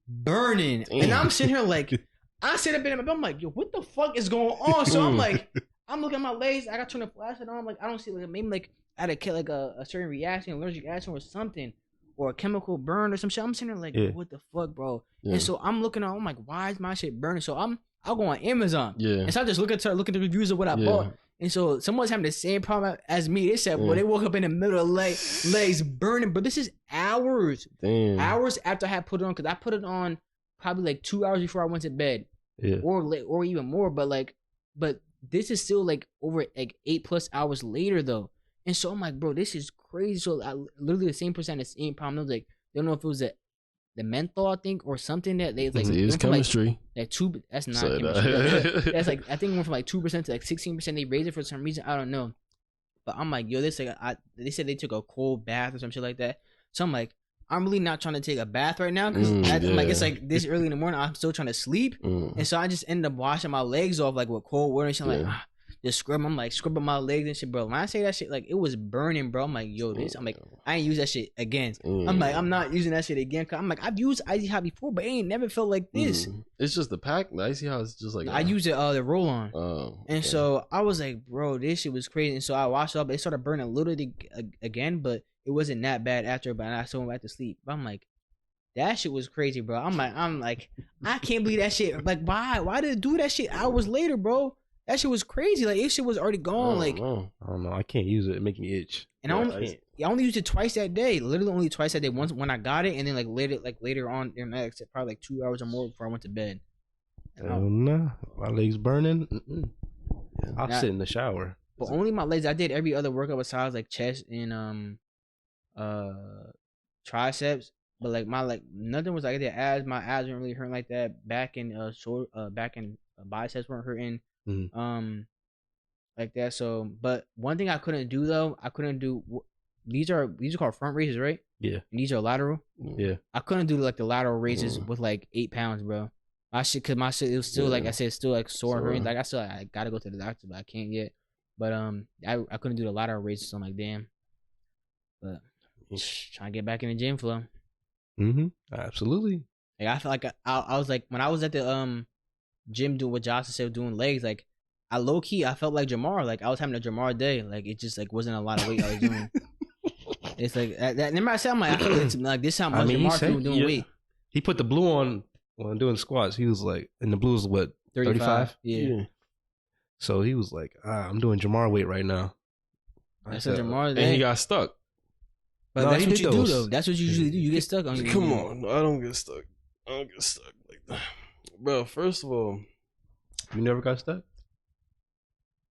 burning. And I'm sitting here like, I sit up in my bed. I'm like, yo, what the fuck is going on? So I'm like, I'm looking at my legs. I got to turn the flashlight on. I'm like, I don't see like maybe like I had to like a certain reaction, allergic reaction or something, or a chemical burn or some shit. I'm sitting there like, what the fuck, bro? And so I'm looking on. I'm like, why is my shit burning? So I'll go on Amazon. And so I just look at the reviews of what I bought. And so someone's having the same problem as me. They said, well, they woke up in the middle of legs burning, but this is hours. Hours after I had put it on, because I put it on probably like 2 hours before I went to bed, or even more. But this is still like over like 8+ hours later though. And so I'm like, bro, this is crazy. So I literally the same person, the same problem. I was like, they don't know if it was the menthol, I think, or something that they like. It's chemistry. Like 2. That's not chemistry. That's like I think it went from like 2% to like 16%. They raised it for some reason. I don't know. But I'm like, yo, this like they said they took a cold bath or some shit like that. So I'm like, I'm really not trying to take a bath right now because like it's like this early in the morning. I'm still trying to sleep, and so I just ended up washing my legs off like with cold water and shit. I'm like, just scrub. I'm like scrubbing my legs and shit, bro. When I say that shit, like it was burning, bro. I'm like, yo, this. I'm like, I ain't use that shit again. I'm like, I'm not using that shit again. Cause I'm like, I've used Icy Hot before, but it ain't never felt like this. It's just the pack. The Icy Hot is just like I use it the roll on. And so I was like, bro, this shit was crazy. And so I washed it up. It started burning a little bit again, but it wasn't that bad after. But I still went back to sleep. But I'm like, that shit was crazy, bro. I'm like, I can't believe that shit. Like, why did it do that shit hours later, bro? That shit was crazy. Like, this shit was already gone. I don't know. I can't use it. It makes me itch. And I only used it twice that day. Literally only twice that day. Once when I got it, and then later on, probably like 2 hours or more before I went to bed. No, my legs burning. I'll sit in the shower. But only my legs. I did every other workout besides like chest and triceps. But like nothing was like I did abs. My abs weren't really hurting like that. Back and biceps weren't hurting. Like that. So, but one thing I couldn't do though, these are called front raises, right? Yeah. And these are lateral. Yeah. I couldn't do like the lateral raises with like 8 pounds, bro. My shit it was still like I said, still like sore hurting. Like I gotta go to the doctor, but I can't yet. But I couldn't do the lateral raises. So I'm like, damn. But trying to get back in the gym flow. Absolutely. Like I feel like I was like when I was at the gym doing what Josh said, doing legs, like I low key I felt like Jahmar, like I was having a Jahmar day, like it just like wasn't a lot of weight I was doing. It's like that. Remember I said I'm like I feel like this how much Jahmar feel doing weight. He put the blue on when doing squats. He was like, and the blue is what 35? Yeah. So he was like, I'm doing Jahmar weight right now. That's a Jahmar day. And he got stuck. But no, that's what you do though. That's what you usually do. You get stuck on. Come on, no, I don't get stuck. I don't get stuck like that, bro. First of all, you never got stuck.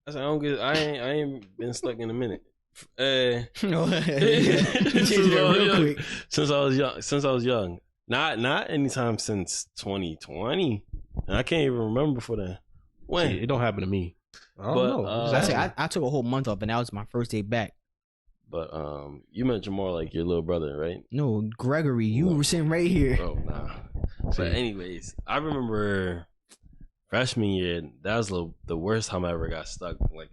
I said I ain't been stuck in a minute. Since I was young. Not anytime since 2020. And I can't even remember before that. When? See, it don't happen to me. I don't know. I took a whole month off, and that was my first day back. But you meant Jahmar like your little brother, right? No, Gregory, you were sitting right here. Oh, nah. But anyways, I remember freshman year, that was the worst time I ever got stuck. Like,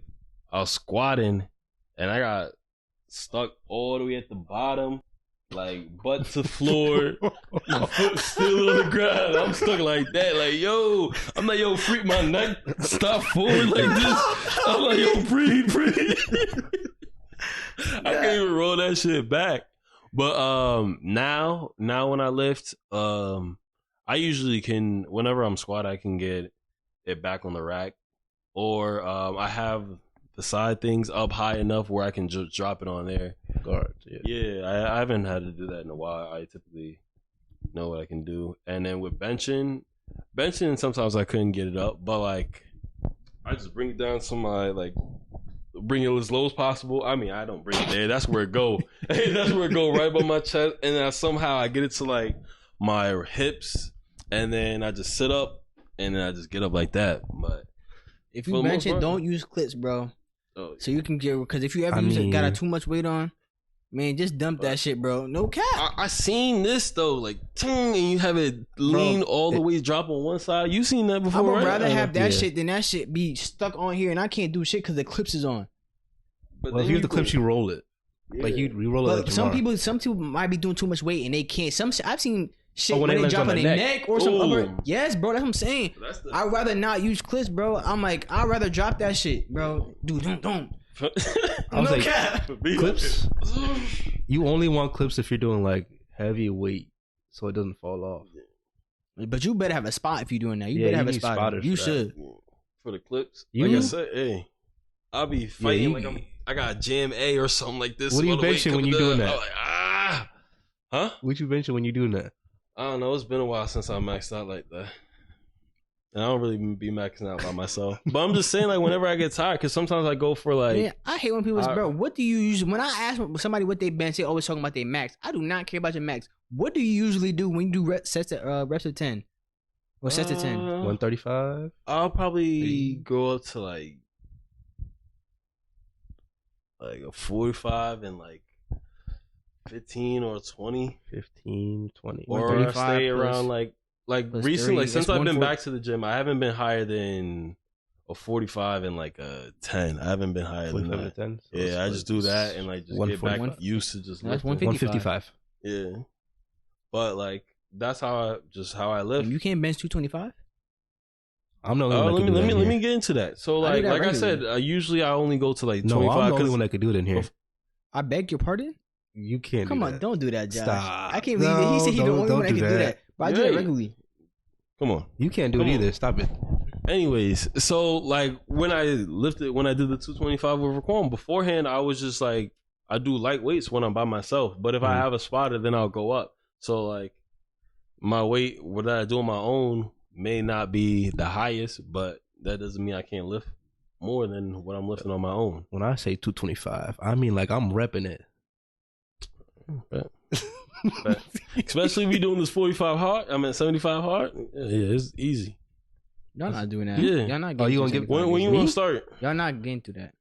I was squatting, and I got stuck all the way at the bottom, like butt to floor, my foot still on the ground. I'm stuck like that. Like, yo, I'm like, yo, freak my neck, stop forward like this. I'm like, yo, breathe. I can't even roll that shit back. But now when I lift, I usually can, whenever I'm squat, I can get it back on the rack, or I have the side things up high enough where I can just drop it on there. Guard. Yeah, I haven't had to do that in a while. I typically know what I can do. And then with benching, sometimes I couldn't get it up, but like I just bring it down to my bring it as low as possible. I mean, I don't bring it there. That's where it go. That's where it go, right by my chest. And then somehow I get it to like my hips, and then I just sit up, and then I just get up like that. But if you bench it, don't use clips, bro. Oh, so you can get, because if you ever got too much weight on, man, just dump that shit, bro. No cap. I seen this though, like, and you have it lean all the way, drop on one side. You seen that before, right? I would rather have that shit than that shit be stuck on here, and I can't do shit because the clips is on. But well, if you have the clips, you roll it. Yeah. Like you roll it. Like some people might be doing too much weight and they can't. I've seen shit when they drop on their neck or some other. Yes, bro, that's what I'm saying. I'd rather not use clips, bro. I'm like, I'd rather drop that shit, bro. Dude, don't. I was cap. Clips. You only want clips if you're doing like heavy weight, so it doesn't fall off. But you better have a spot if you're doing that. You better have a spot. You should. For the clips, like I said, hey, I'll be fighting I got Jam A or something like this. What are you benching when you're doing that? I'm like, huh? What you benching when you're doing that? I don't know. It's been a while since I maxed out like that. And I don't really be maxing out by myself. But I'm just saying, like, whenever I get tired, because sometimes I go for like... Yeah, I hate when people say, bro, what do you usually... When I ask somebody what they bench, they always talking about their max. I do not care about your max. What do you usually do when you do reps of 10? Or sets of 10? 135? I'll probably go up to like a 45 and like 15 or 20. 15, 20. Or I stay around like recently, like since I've been back to the gym, I haven't been higher than a 45 and like a 10. I haven't been higher than that. 10? So yeah, I just do that and like just get back used to just lifting. 155. Yeah. But like that's how I live. You can't bench 225? I'm not gonna let me get into that. So like I said, usually I only go to like 25. No, I'm the only one that could do it in here. I beg your pardon? You can't. Come do on, that. don't do that, Josh. Stop. I can't believe it. He said he's the only one that can do that. But I do that regularly. Come on. You can't do it either. Stop it. Anyways, so like when I did the 225 with Raquan, beforehand I was just like, I do light weights when I'm by myself. But if I have a spotter, then I'll go up. So like my weight, what I do on my own may not be the highest, but that doesn't mean I can't lift more than what I'm lifting on my own. When I say 225, I mean like I'm repping it. But especially if you're doing this 45 hard, I mean 75 hard. Yeah, it's easy. Y'all not doing that. Yeah. Y'all not getting you gonna get when you want to start? Y'all not getting to that.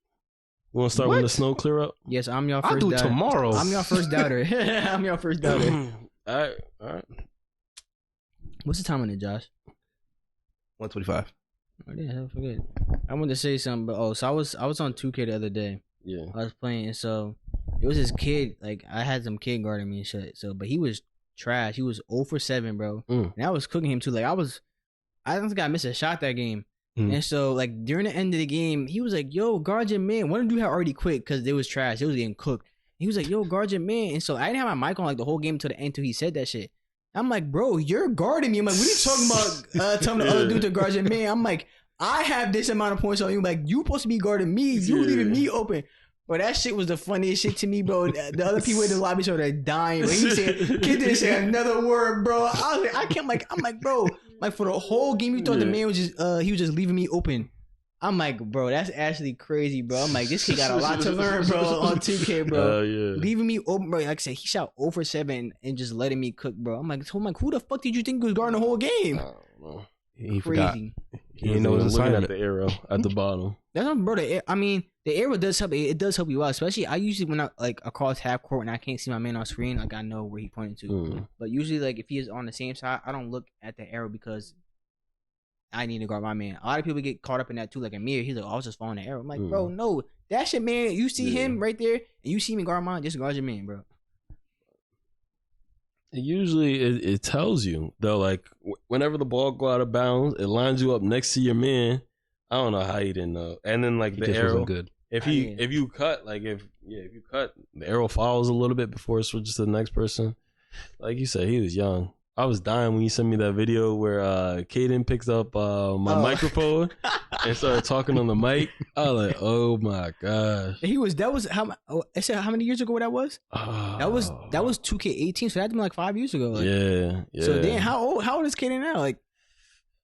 You want to start when the snow clear up? Yes, I'm your first. I'll do it tomorrow. I'm your first doubter. I'm your first doubter. All right. What's the time on it, Josh? 125. Oh yeah, I forget. I wanted to say something, but so I was on 2K the other day. Yeah. I was playing, and so it was this kid. Like I had some kid guarding me and shit. So, but he was trash. He was 0 for 7, bro. And I was cooking him too. Like I don't think I missed a shot that game. And so like during the end of the game, he was like, "Yo, guard your man." One dude had already quit because it was trash. It was getting cooked. He was like, "Yo, guard your man." And so I didn't have my mic on like the whole game until the end until he said that shit. I'm like, bro, you're guarding me. I'm like, what are you talking about? Telling the other dude to guard your man. I'm like, I have this amount of points on you. Like, you supposed to be guarding me. You leaving me open. But that shit was the funniest shit to me, bro. The other people in the lobby started dying. But he said, kid didn't say another word, bro. I was like, I'm like, bro, like for the whole game, you thought the man was just, he was just leaving me open. I'm like, bro, that's actually crazy, bro. I'm like, this kid got a lot to learn, bro, on 2K, bro. Yeah. Leaving me open, bro. Like I said, he shot 0 for 7 and just letting me cook, bro. I'm like, who the fuck did you think was guarding the whole game? He forgot. He didn't know his looking at the arrow at the bottom. That's what, bro. The arrow does help. It does help you out, especially I usually when I like across half court and I can't see my man on screen, like I know where he pointed to. But usually, like if he is on the same side, I don't look at the arrow because I need to guard my man. A lot of people get caught up in that too. Like Amir, he's like, I was just following the arrow. I'm like, bro, no, that's your man. You see him right there, and you see me guard mine. Just guard your man, bro. Usually it tells you though, like whenever the ball go out of bounds, it lines you up next to your man. I don't know how you didn't know. And then like the arrow, good. If you cut, like if you cut, the arrow follows a little bit before it switches to the next person. Like you said, he was young. I was dying when you sent me that video where Caden picked up my microphone and started talking on the mic. I was like, oh my gosh. That was how many years ago that was? That was 2K18, so that'd been like 5 years ago. Like, yeah. So then how old is Caden now? Like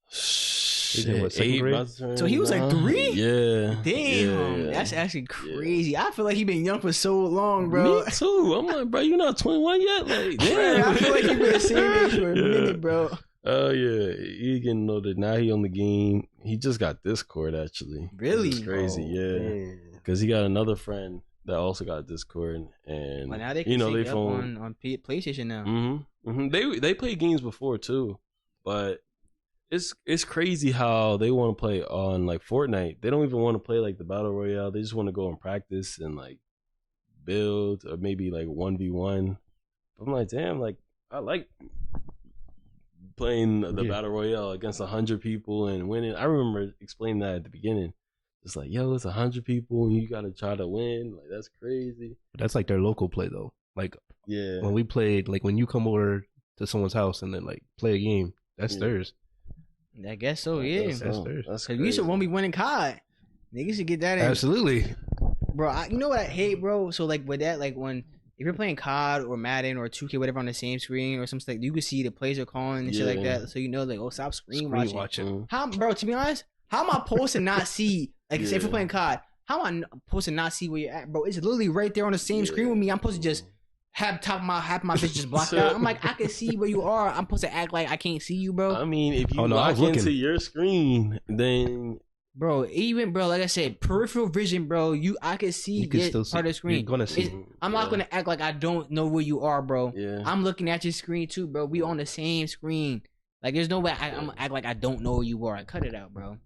shit, 8. So he was like 3? Yeah. Damn. Yeah. That's actually crazy. I feel like he been young for so long, bro. Me too. I'm like, bro, you're not 21 yet? Like, damn. I feel like he been the same age for a minute, bro. Oh, yeah. He getting older. Now he on the game. He just got Discord, actually. Really? It's crazy, yeah. Because he got another friend that also got Discord. And, well, now they can sync up phone on PlayStation now. They played games before, too. But it's crazy how they want to play on like Fortnite. They don't even want to play like the Battle Royale. They just want to go and practice and like build or maybe like 1v1. I'm like, damn, like I like playing the Battle Royale against 100 people and winning. I remember explaining that at the beginning. It's like, yo, it's 100 people and you got to try to win. Like that's crazy. That's like their local play though. Like when we played, like when you come over to someone's house and then like play a game, that's theirs. I guess so, yeah. That's theirs. Cause you should want me winning COD. Niggas should get that in. Absolutely. Bro, you know what I hate, bro? So like with that, like if you're playing COD or Madden or 2K, whatever on the same screen or something, like you can see the plays are calling and shit like that. So you know, like, oh, stop screen watching. How, bro, to be honest, how am I supposed to not see, like, say if you're playing COD, how am I supposed to not see where you're at, bro? It's literally right there on the same screen with me. I'm supposed to just have my bitch just blocked out. I'm like, I can see where you are. I'm supposed to act like I can't see you, bro. I mean, if you lock into your screen, then bro, even bro, like I said, peripheral vision, bro. I can see part of the screen. You're gonna see. I'm not gonna act like I don't know where you are, bro. Yeah. I'm looking at your screen too, bro. We on the same screen. Like, there's no way I'm gonna act like I don't know where you are. I cut it out, bro.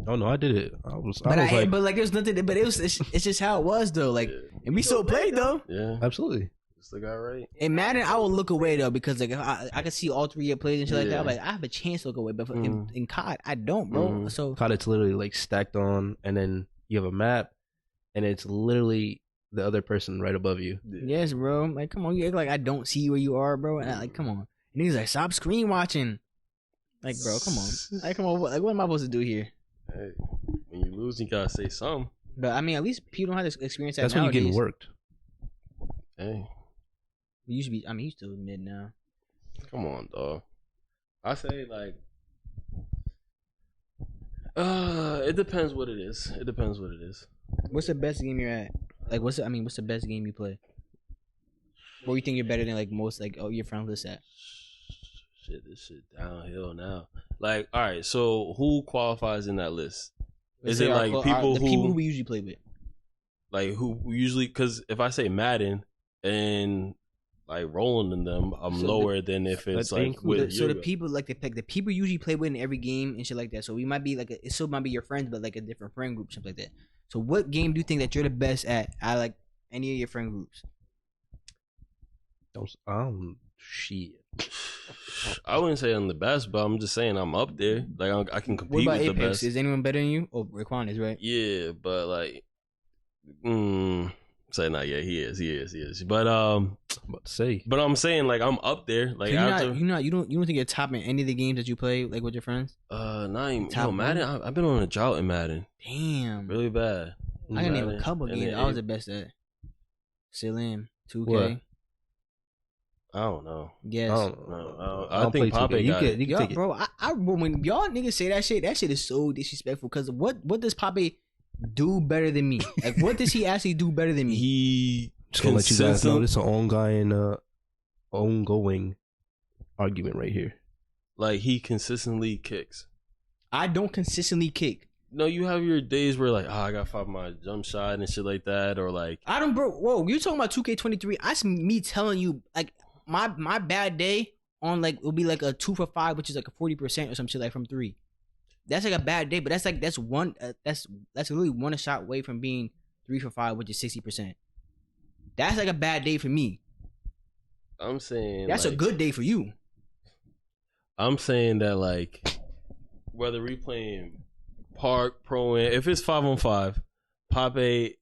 Oh no, I did it. But like, there's nothing. But it's just how it was though. Like, and we still played though. Yeah, absolutely. The guy right. In Madden, I will look away though because like I can see all 3 of your plays and shit like that. I'm like, I have a chance to look away, but in COD, I don't, bro. So COD, it's literally like stacked on, and then you have a map, and it's literally the other person right above you. Yes, bro. Like, come on, you act like I don't see where you are, bro. And like, come on. And he's like, stop screen watching. Like, bro, come on. Like, come on. Like, what am I supposed to do here? Hey, when you lose, you gotta say something. But I mean, at least people don't have to experience that. That's when you're getting worked. Hey. He used to be. I mean, he's still mid now. Come on, dog. I say like, it depends what it is. It depends what it is. What's the best game you're at? Like, what's the best game you play? Or you think you're better than like most like your friend list at? Shit, this shit downhill now. Like, all right, so who qualifies in that list? Is it like people who we usually play with? Like who usually? Because if I say Madden and like rolling in them, I'm lower than if it's like with so the people like the people usually play with in every game and shit like that. So we might be like it still might be your friends, but like a different friend group, something like that. So what game do you think that you're the best at? Out like any of your friend groups? Shit. I wouldn't say I'm the best, but I'm just saying I'm up there. Like I can compete with Apex? The best. Is anyone better than you? Oh, Raekwon is, right? Yeah, but like, say not yet. He is. But I'm about to say. But I'm saying like I'm up there. Like so you don't think you're top in any of the games that you play like with your friends? Not even top Madden. I've been on a drought in Madden. Damn, really bad. I can name a couple games I was the best at. Still am 2K. What? I don't know. Yes. I think Pape got it. Yo, bro, when y'all niggas say that shit is so disrespectful. Because what does Pape do better than me? Like, what does he actually do better than me? He just gonna let you guys know this is an ongoing argument right here. Like, he consistently kicks. I don't consistently kick. No, you have your days where like, I gotta find my jump shot and shit like that, or like I don't, bro. Whoa, you talking about 2K23? That's me telling you, like my bad day on like it'll be like a 2 for 5, which is like a 40% or some shit like from 3. That's like a bad day, but that's literally one shot away from being 3 for 5, which is 60%. That's like a bad day for me. I'm saying that's like, a good day for you. I'm saying that like whether we playing Park, Pro, if it's 5-on-5, Pape,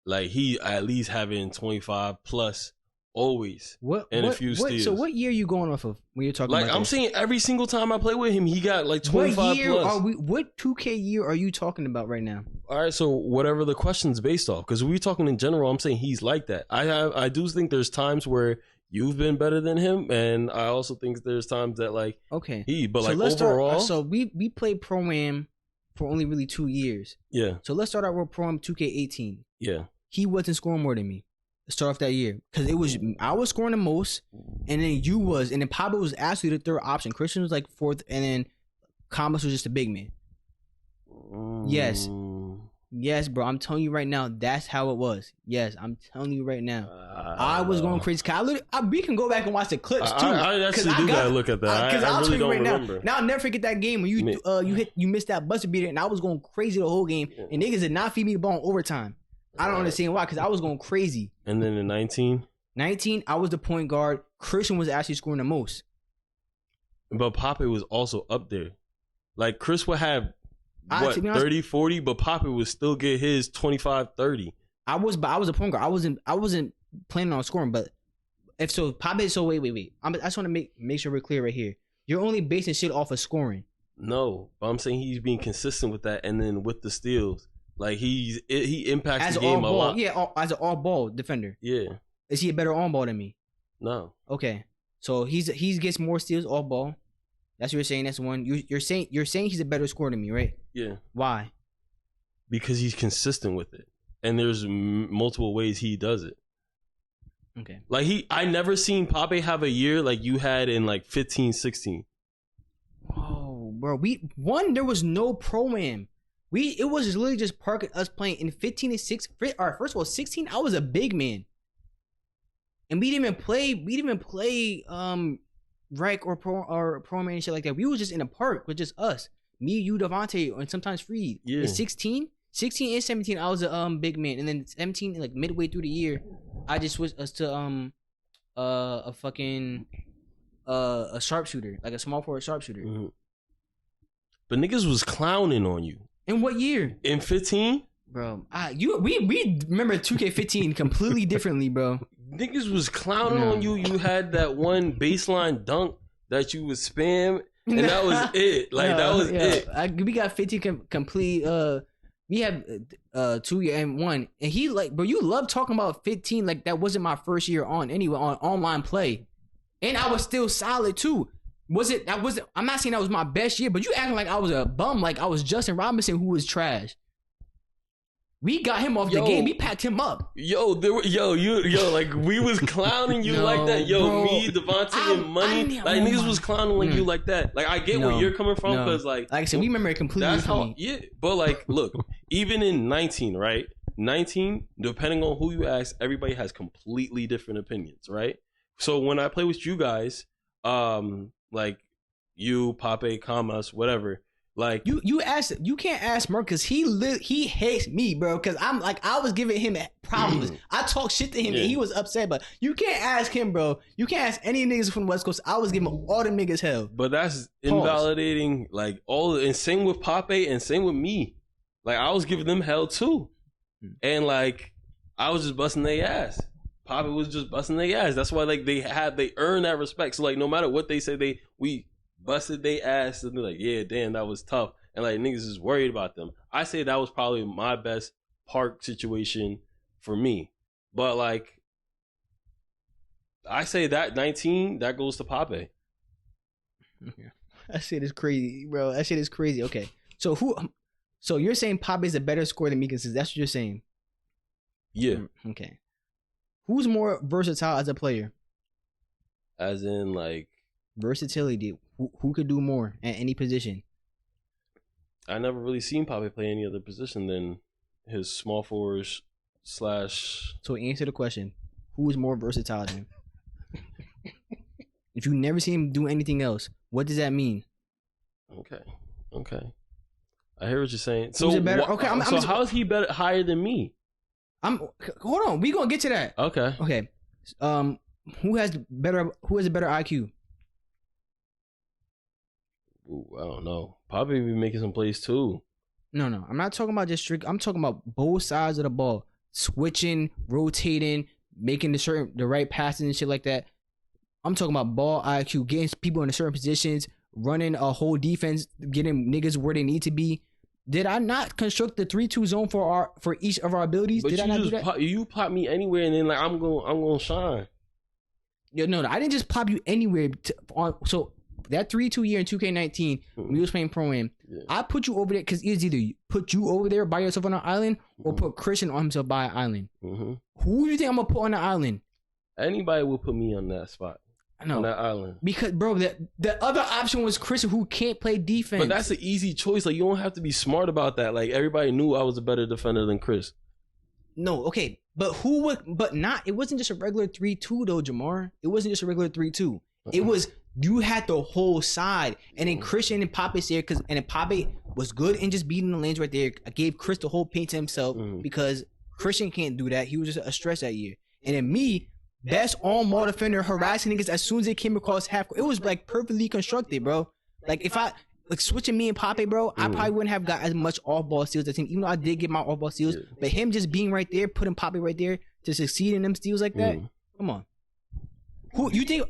like he at least having 25 plus always. A few steals. So what year are you going off of when you're talking like about I'm this? saying every single time I play with him, he got like 25 what year plus. What 2K year are you talking about right now? All right, so whatever the question's based off, because we're talking in general, I'm saying he's like that. I do think there's times where you've been better than him, and I also think there's times that like but so like overall. So we played Pro-Am for only really 2 years. Yeah. So let's start out with Pro-Am 2K18. Yeah. He wasn't scoring more than me. Let's start off that year because I was scoring the most, and then you was, and then Pablo was actually the third option. Christian was like fourth, and then Combos was just a big man. Yes, bro. I'm telling you right now, that's how it was. Yes, I'm telling you right now. I was going crazy. We can go back and watch the clips too. I actually do gotta look at that. I really don't remember. Now I'll never forget that game when you missed that buzzer beater, and I was going crazy the whole game, and niggas did not feed me the ball in overtime. I don't understand why, because I was going crazy. And then in 19, I was the point guard. Christian was actually scoring the most. But Pape was also up there. Like Chris would have 30, 40, but Pape would still get his 25, 30. I was a point guard. I wasn't planning on scoring, but if so, Pape. So wait. I just want to make sure we're clear right here. You're only basing shit off of scoring. No, but I'm saying he's being consistent with that, and then with the steals, like he impacts as the game a lot. Yeah, as an all ball defender. Yeah. Is he a better on ball than me? No. Okay, so he gets more steals all ball. That's what you're saying. That's one. You're saying he's a better scorer than me, right? Yeah. Why? Because he's consistent with it, and there's multiple ways he does it. Okay. Like I never seen Pape have a year like you had in like 15, 16. Oh, bro. There was no Pro-Am. It was literally just parking us playing in 15 and 6. All right, first of all, 16, I was a big man. And we didn't even play Rec or Pro-Am and shit like that. We was just in a park with just us. Me, you, Devontae, and sometimes Freed. Yeah. In 16 and 17, I was a big man. And then 17, like midway through the year, I just switched us to a fucking a sharpshooter, like a small forward sharpshooter. Mm-hmm. But niggas was clowning on you. In what year? In 15? Bro, we remember 2K15 completely differently, bro. Niggas was clowning on you. You had that one baseline dunk that you would spam, and that was it. Like that was it. We got 15 complete. We have 2 and 1, and he like, bro. You love talking about 15 like that wasn't my first year on anyway on online play, and I was still solid too. I'm not saying that was my best year, but you acting like I was a bum, like I was Justin Robinson who was trash. We got him off the game. We packed him up. Like we was clowning you like that. Bro, me, Devontae, and Money. Niggas was clowning like you like that. Like I get where you're coming from because like I said, we remember it completely. That's how. Yeah, but like, look, even in 19, right? 19, depending on who you ask, everybody has completely different opinions, right? So when I play with you guys, like you, Pape, Kamas, whatever. Like you can't ask Merc because he hates me, bro. Because I'm like I was giving him problems. I talked shit to him and he was upset. But you can't ask him, bro. You can't ask any niggas from the West Coast. I was giving all them niggas hell. But that's invalidating. Like and same with Pape and same with me. Like I was giving them hell too, and like I was just busting their ass. Pape was just busting their ass. That's why like they earn that respect. So like no matter what they say, we busted they ass and they're like, yeah, damn, that was tough. And like niggas is worried about them. I say that was probably my best park situation for me. But like I say that 19, that goes to Pape. That shit is crazy, bro. That shit is crazy. Okay. So you're saying Pape is a better scorer than me because that's what you're saying? Yeah. Okay. Who's more versatile as a player? As in like versatility. Who could do more at any position? I never really seen Poppy play any other position than his small forward / So answer the question: who is more versatile than him? If you never see him do anything else, what does that mean? Okay. I hear what you're saying. So Who's it better? Okay, how is he better higher than me? Hold on. We gonna get to that. Okay. Who has a better IQ? Ooh, I don't know. Poppy be making some plays too. No. I'm not talking about just strict. I'm talking about both sides of the ball, switching, rotating, making the right passes and shit like that. I'm talking about ball IQ, getting people in certain positions, running a whole defense, getting niggas where they need to be. Did I not construct the 3-2 zone for each of our abilities? But Did I not do that? You pop me anywhere, and then like I'm gonna shine. Yo, no, I didn't just pop you anywhere. So that 3-2 year in 2K19, when you was playing Pro Am, I put you over there because it's either put you over there by yourself on an island or put Christian on himself by an island. Who do you think I'm gonna put on the island? Anybody will put me on that spot. I know. On that island. Because, bro, the other option was Christian, who can't play defense. But that's an easy choice. Like, you don't have to be smart about that. Like, everybody knew I was a better defender than Chris. No, okay. But it wasn't just a regular 3-2 though, Jahmar. It wasn't just a regular 3-2. It was, you had the whole side. And then Christian and Pape's there, and then Pape was good in just beating the lanes right there. I gave Chris the whole paint to himself because Christian can't do that. He was just a stress that year. And then me, best on-ball defender, harassing niggas as soon as they came across half. It was like perfectly constructed, bro. Like if I switching me and Pape, bro, I probably wouldn't have got as much off-ball steals as him. Even though I did get my off-ball steals, but him just being right there, putting Pape right there to succeed in them steals like that. Come on. Who you think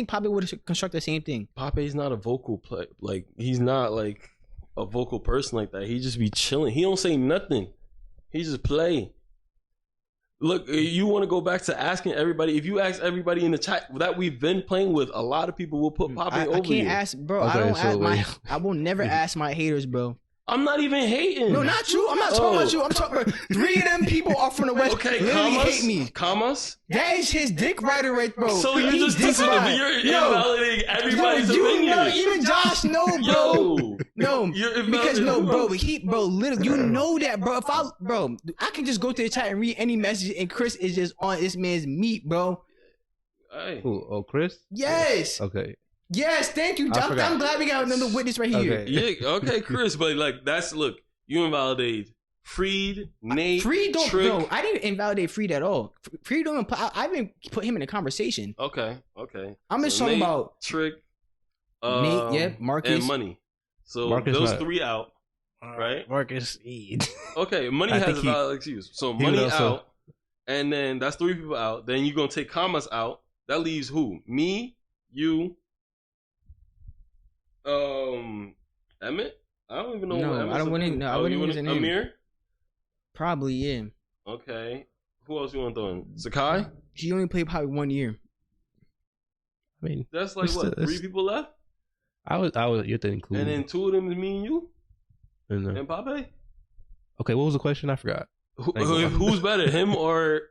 Pape would have constructed the same thing? Pape's not a vocal play. Like he's not like a vocal person like that. He just be chilling. He don't say nothing. He just play. Look, you want to go back to asking everybody. If you ask everybody in the chat that we've been playing with, a lot of people will put Pape over you. I can't ask, bro. Okay, I will never ask my haters, bro. I'm not even hating. No, not you. I'm not talking about you. I'm talking about 3 of them people are from the West. Okay, literally hate me. Commas? That is his dick rider right, bro. So you're just invalidating everybody's opinion. Even Josh know, bro. No, because bro, literally, you know that, bro. I can just go to the chat and read any message, and Chris is just on this man's meat, bro. Hey. Who? Oh, Chris? Yes. Yeah. Okay. Yes, thank you. I'm glad we got another witness right here. Okay. Yeah, okay, Chris, but like look, you invalidate Freed, Nate, Freed don't. Trick. No, I didn't invalidate Freed at all. Freed don't imply. I didn't put him in a conversation. Okay. I'm just talking about Trick, Nate, Marcus, and Money. So Marcus those 3 out, right? Marcus. Okay, Money has a valid excuse. So Money out, and then that's 3 people out. Then you're gonna take Commas out. That leaves who? Me, you. Emmett? I don't even know. No, I wouldn't use an Amir? Probably, yeah. Okay. Who else you want to throw in? Sakai? She only played probably 1 year. I mean, that's like what? 3 people left? I was. You have to include. And then 2 of them is me and you? And Pape? Okay, what was the question? I forgot. Who's better, him or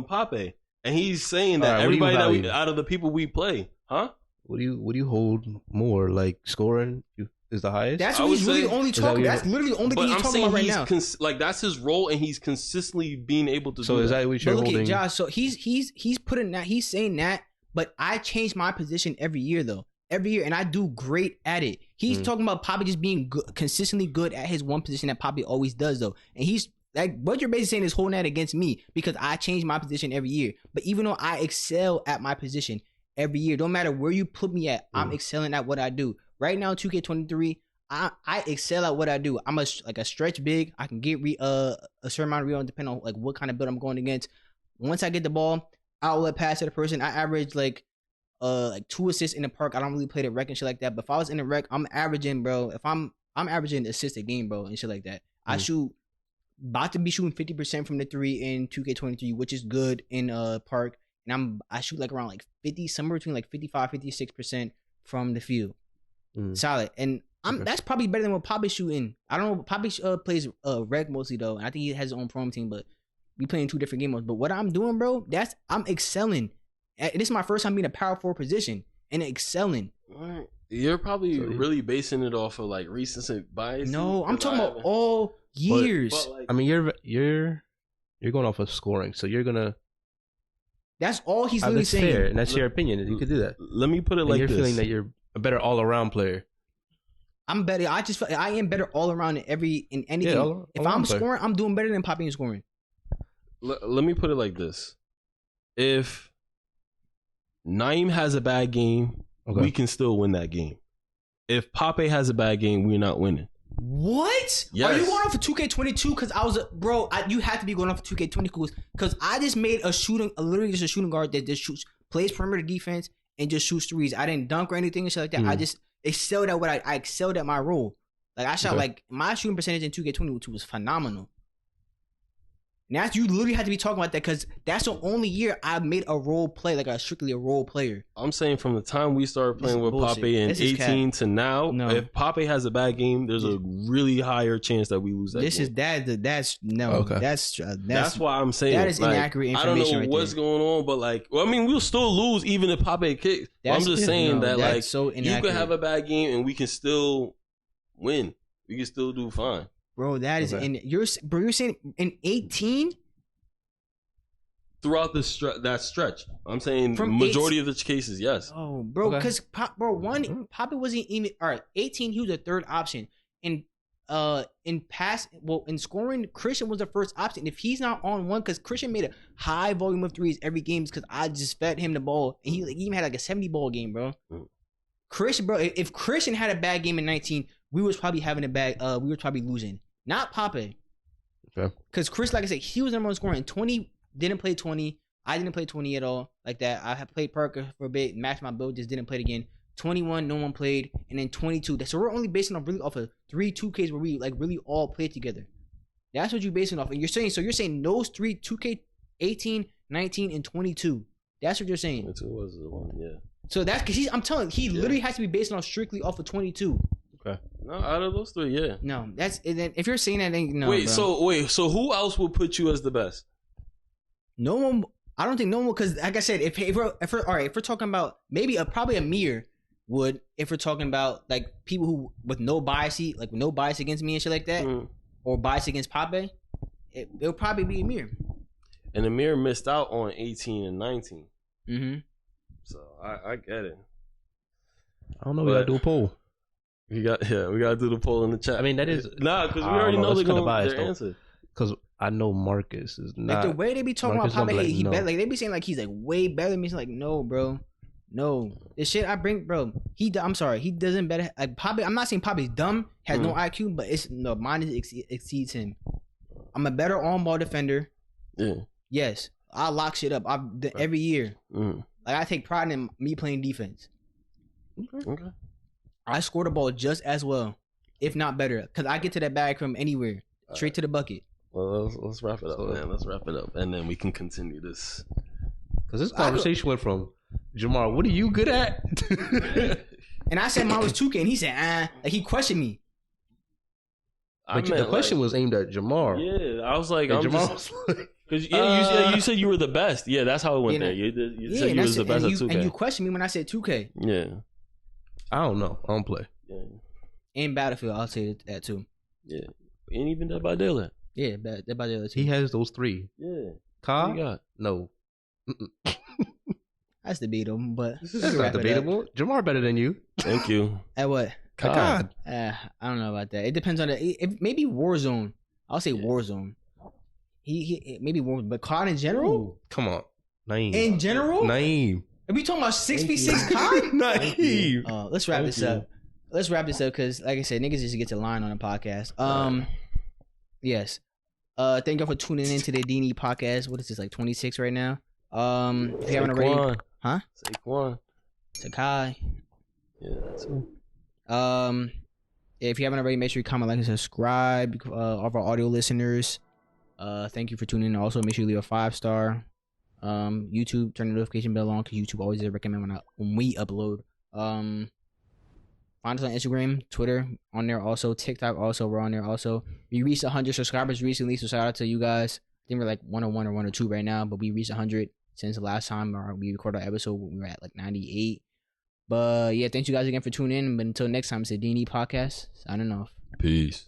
Pape? And he's saying that everybody out of the people we play, huh? What do you hold more? Like scoring is the highest? That's what he's really only talking. That's literally the only thing he's talking about right now. Like that's his role, and he's consistently being able to. So do is that what you're holding? Look at Josh. So he's putting that. He's saying that, but I change my position every year though. Every year, and I do great at it. He's talking about Pape just being consistently good at his one position that Pape always does though, and he's. Like what you're basically saying is holding that against me because I change my position every year. But even though I excel at my position every year, don't matter where you put me at, I'm excelling at what I do. Right now, 2K23, I excel at what I do. I'm a stretch big. I can get a certain amount of rebound depending on like what kind of build I'm going against. Once I get the ball, I'll let pass to the person. I average like 2 assists in the park. I don't really play the rec and shit like that. But if I was in the rec, I'm averaging, bro. If I'm averaging assists a game, bro, and shit like that. I shoot. About to be shooting 50% from the 3 in 2K23, which is good in park. And I shoot like around like 50, somewhere between like 55, 56% from the field. Solid. And that's probably better than what Pape's shooting. I don't know. Pape plays rec mostly though. And I think he has his own prom team, but we playing 2 different game modes. But what I'm doing, bro, I'm excelling. This is my first time being a power forward position and excelling. All right. You're probably really basing it off of like recency bias. No, I'm talking about all years. But like, I mean, you're going off of scoring, so you're gonna. That's all he's literally saying. Fair, and that's your opinion. You could do that. Let me put it like you're this: feeling that you're a better all-around player. I'm better. I am better all around in anything. Yeah, if I'm scoring, I'm doing better than Poppy in scoring. Let me put it like this: if Naeem has a bad game, we can still win that game. If Pape has a bad game, we're not winning. What? Yes. Are you going off for 2K22? Because I was you had to be going off for 2K20 because I just made literally just a shooting guard that just plays perimeter defense and just shoots threes. I didn't dunk or anything and shit like that. I just excelled at I excelled at my role. Like I shot like my shooting percentage in 2K22 was phenomenal. Now you literally had to be talking about that because that's the only year I made a role play, like strictly a role player. I'm saying from the time we started playing with Pape in 18 to now, if Pape has a bad game, there's a really higher chance that we lose that game. That's why I'm saying that is inaccurate information. I don't know what's going on, but like, well, I mean, we'll still lose even if Pape kicks. I'm just saying that like, so you could have a bad game and we can still win. We can still do fine. Bro, that is you're saying in 18 throughout that stretch. I'm saying from majority of the cases, yes. Oh, bro, because Papi wasn't even 18. He was a third option, and in scoring, Christian was the first option. If he's not on one, because Christian made a high volume of threes every game, because I just fed him the ball, and he even had like a 70 ball game, bro. Christian, bro, if Christian had a bad game in 19, we was probably having a bad. We were probably losing. Not Pape. Okay. Because Chris, like I said, he was the number one scorer. And 20 didn't play 20. I didn't play 20 at all. Like that. I had played Parker for a bit, matched my build, just didn't play it again. 21, no one played. And then 22. So we're only basing off of 3 2Ks where we like really all played together. That's what you're basing off. And you're saying those 3 2K 18, 19, and 22. That's what you're saying. 22 was the one, yeah. So that's because I'm telling you, he literally has to be based strictly off of 22. Okay. No, out of those 3, yeah. No, that's if you're saying that, then no. So who else would put you as the best? No one. I don't think no one. Because like I said, if we're talking about maybe probably Amir would, if we're talking about like people who with no bias against me and shit like that, or bias against Pape, it'll probably be Amir. And Amir missed out on 18 and 19. Mm-hmm. So I get it. I don't know. We gotta do a poll. We gotta do the poll in the chat. I mean, that is because we already know their answer. Because I know Marcus is not. Like the way they be talking about Pape, he better. Like they be saying like he's like way better than me. It's like no, bro, no. The shit I bring, bro. I'm sorry, he doesn't better. Like Pape, I'm not saying Pape's dumb, has no IQ, but mine exceeds him. I'm a better on-ball defender. Yeah. Yes, I lock shit up. Every year. Like I take pride in me playing defense. Okay. I score the ball just as well, if not better, because I get to that bag from anywhere, straight to the bucket. Well, let's wrap it up, man. Let's wrap it up, and then we can continue this. Because this conversation went from, Jahmar, what are you good at? And I said mine was 2K, and he said, like he questioned me. But the question was aimed at Jahmar. Yeah, I was like, because you said you were the best. Yeah, that's how it went there. You said you was the best at 2K. And you questioned me when I said 2K. Yeah. I don't know. I don't play. Yeah. And Battlefield, I'll say that too. Yeah. And even Dead by Daylight. Yeah, Dead by Daylight too. He has those 3. Yeah. Ka? No. That's debatable, but that's not debatable. Jahmar better than you. Thank you. At what? God. I don't know about that. It depends on maybe Warzone. I'll say Warzone. He maybe Warzone, but COD in general? Ooh, come on. Naeem. In general? Naeem. Are we talking about 6v6 COD? Naeem. Let's wrap this up. Let's wrap this up because, like I said, niggas just get to line on the podcast. Yes. Thank you for tuning in to the D&E podcast. What is this, like 26 right now? If you haven't already, huh? Saquon. Sakai. Yeah, that's him. If you haven't already, make sure you comment, like, and subscribe. All of our audio listeners, thank you for tuning in. Also, make sure you leave a 5-star. YouTube, turn the notification bell on because YouTube always recommend when we upload. Find us on Instagram, Twitter, on there also. TikTok also, we're on there also. We reached 100 subscribers recently, so shout out to you guys. I think we're like 101 or 102 right now, but we reached 100 since the last time we recorded our episode. We were at like 98. But yeah, thank you guys again for tuning in. But until next time, it's a D&E podcast. Signing off. Peace.